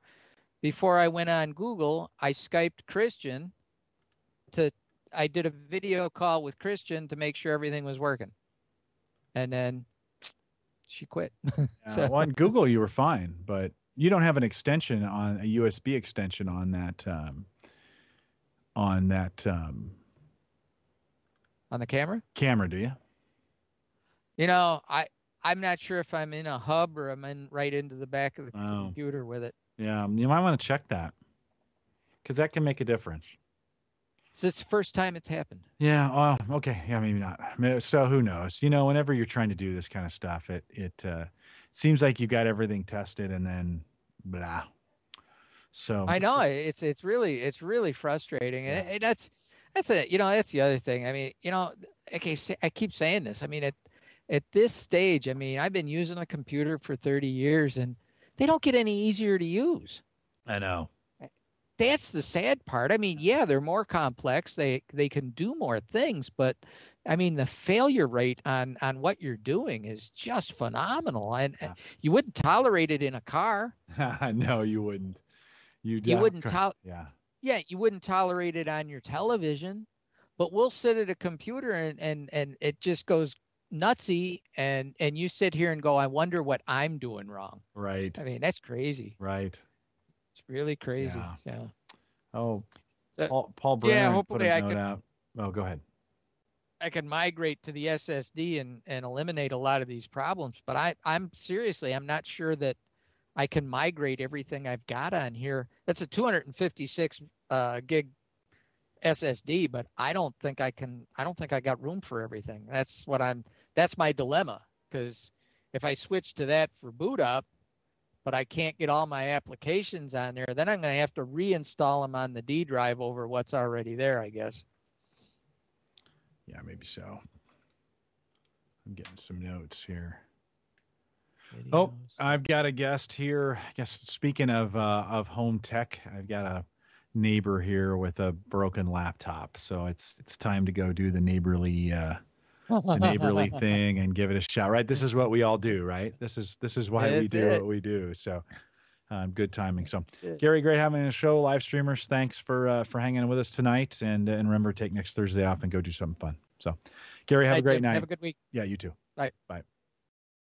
I went on Google, I Skyped Christian I did a video call with Christian to make sure everything was working. And then she quit. Yeah, well, on Google you were fine, but you don't have an extension on a USB extension on that On the camera? Camera, do you? You know, I'm not sure if I'm in a hub or I'm in right into the back of the computer with it. Yeah, you might want to check that because that can make a difference. So it's the first time it's happened. Yeah. Oh, okay. Yeah, maybe not. So who knows? Whenever you're trying to do this kind of stuff, it seems like you got everything tested and then blah. So I know it's really frustrating, Yeah. and that's that's the other thing. I mean, I keep saying this. I mean, at this stage, I mean, I've been using a computer for 30 years, and they don't get any easier to use. I know. That's the sad part. I mean, yeah, they're more complex. They can do more things, but I mean, the failure rate on what you're doing is just phenomenal, and you wouldn't tolerate it in a car. No, you wouldn't. You wouldn't Yeah. Yeah, you wouldn't tolerate it on your television, but we'll sit at a computer and it just goes nutsy, and you sit here and go, I wonder what I'm doing wrong. Right. I mean, that's crazy. Right. It's really crazy. Yeah. Yeah. Oh, So, Paul Brennan yeah, put hopefully a I note can out. Oh, go ahead. I can migrate to the SSD and eliminate a lot of these problems, but I'm seriously, I'm not sure that I can migrate everything I've got on here. That's a 256 gig SSD, but I don't think I got room for everything. That's my dilemma, because if I switch to that for boot up, but I can't get all my applications on there, then I'm going to have to reinstall them on the D drive over what's already there, I guess. Yeah, maybe so. I'm getting some notes here. Oh, I've got a guest here. I guess speaking of home tech, I've got a neighbor here with a broken laptop. So it's time to go do the neighborly thing and give it a shot. Right? This is what we all do, right? This is why we do what we do. So good timing. So Gary, great having a show. Live streamers, thanks for hanging with us tonight. And remember, take next Thursday off and go do something fun. So Gary, have a great night. Have a good week. Yeah, you too. Bye. Bye.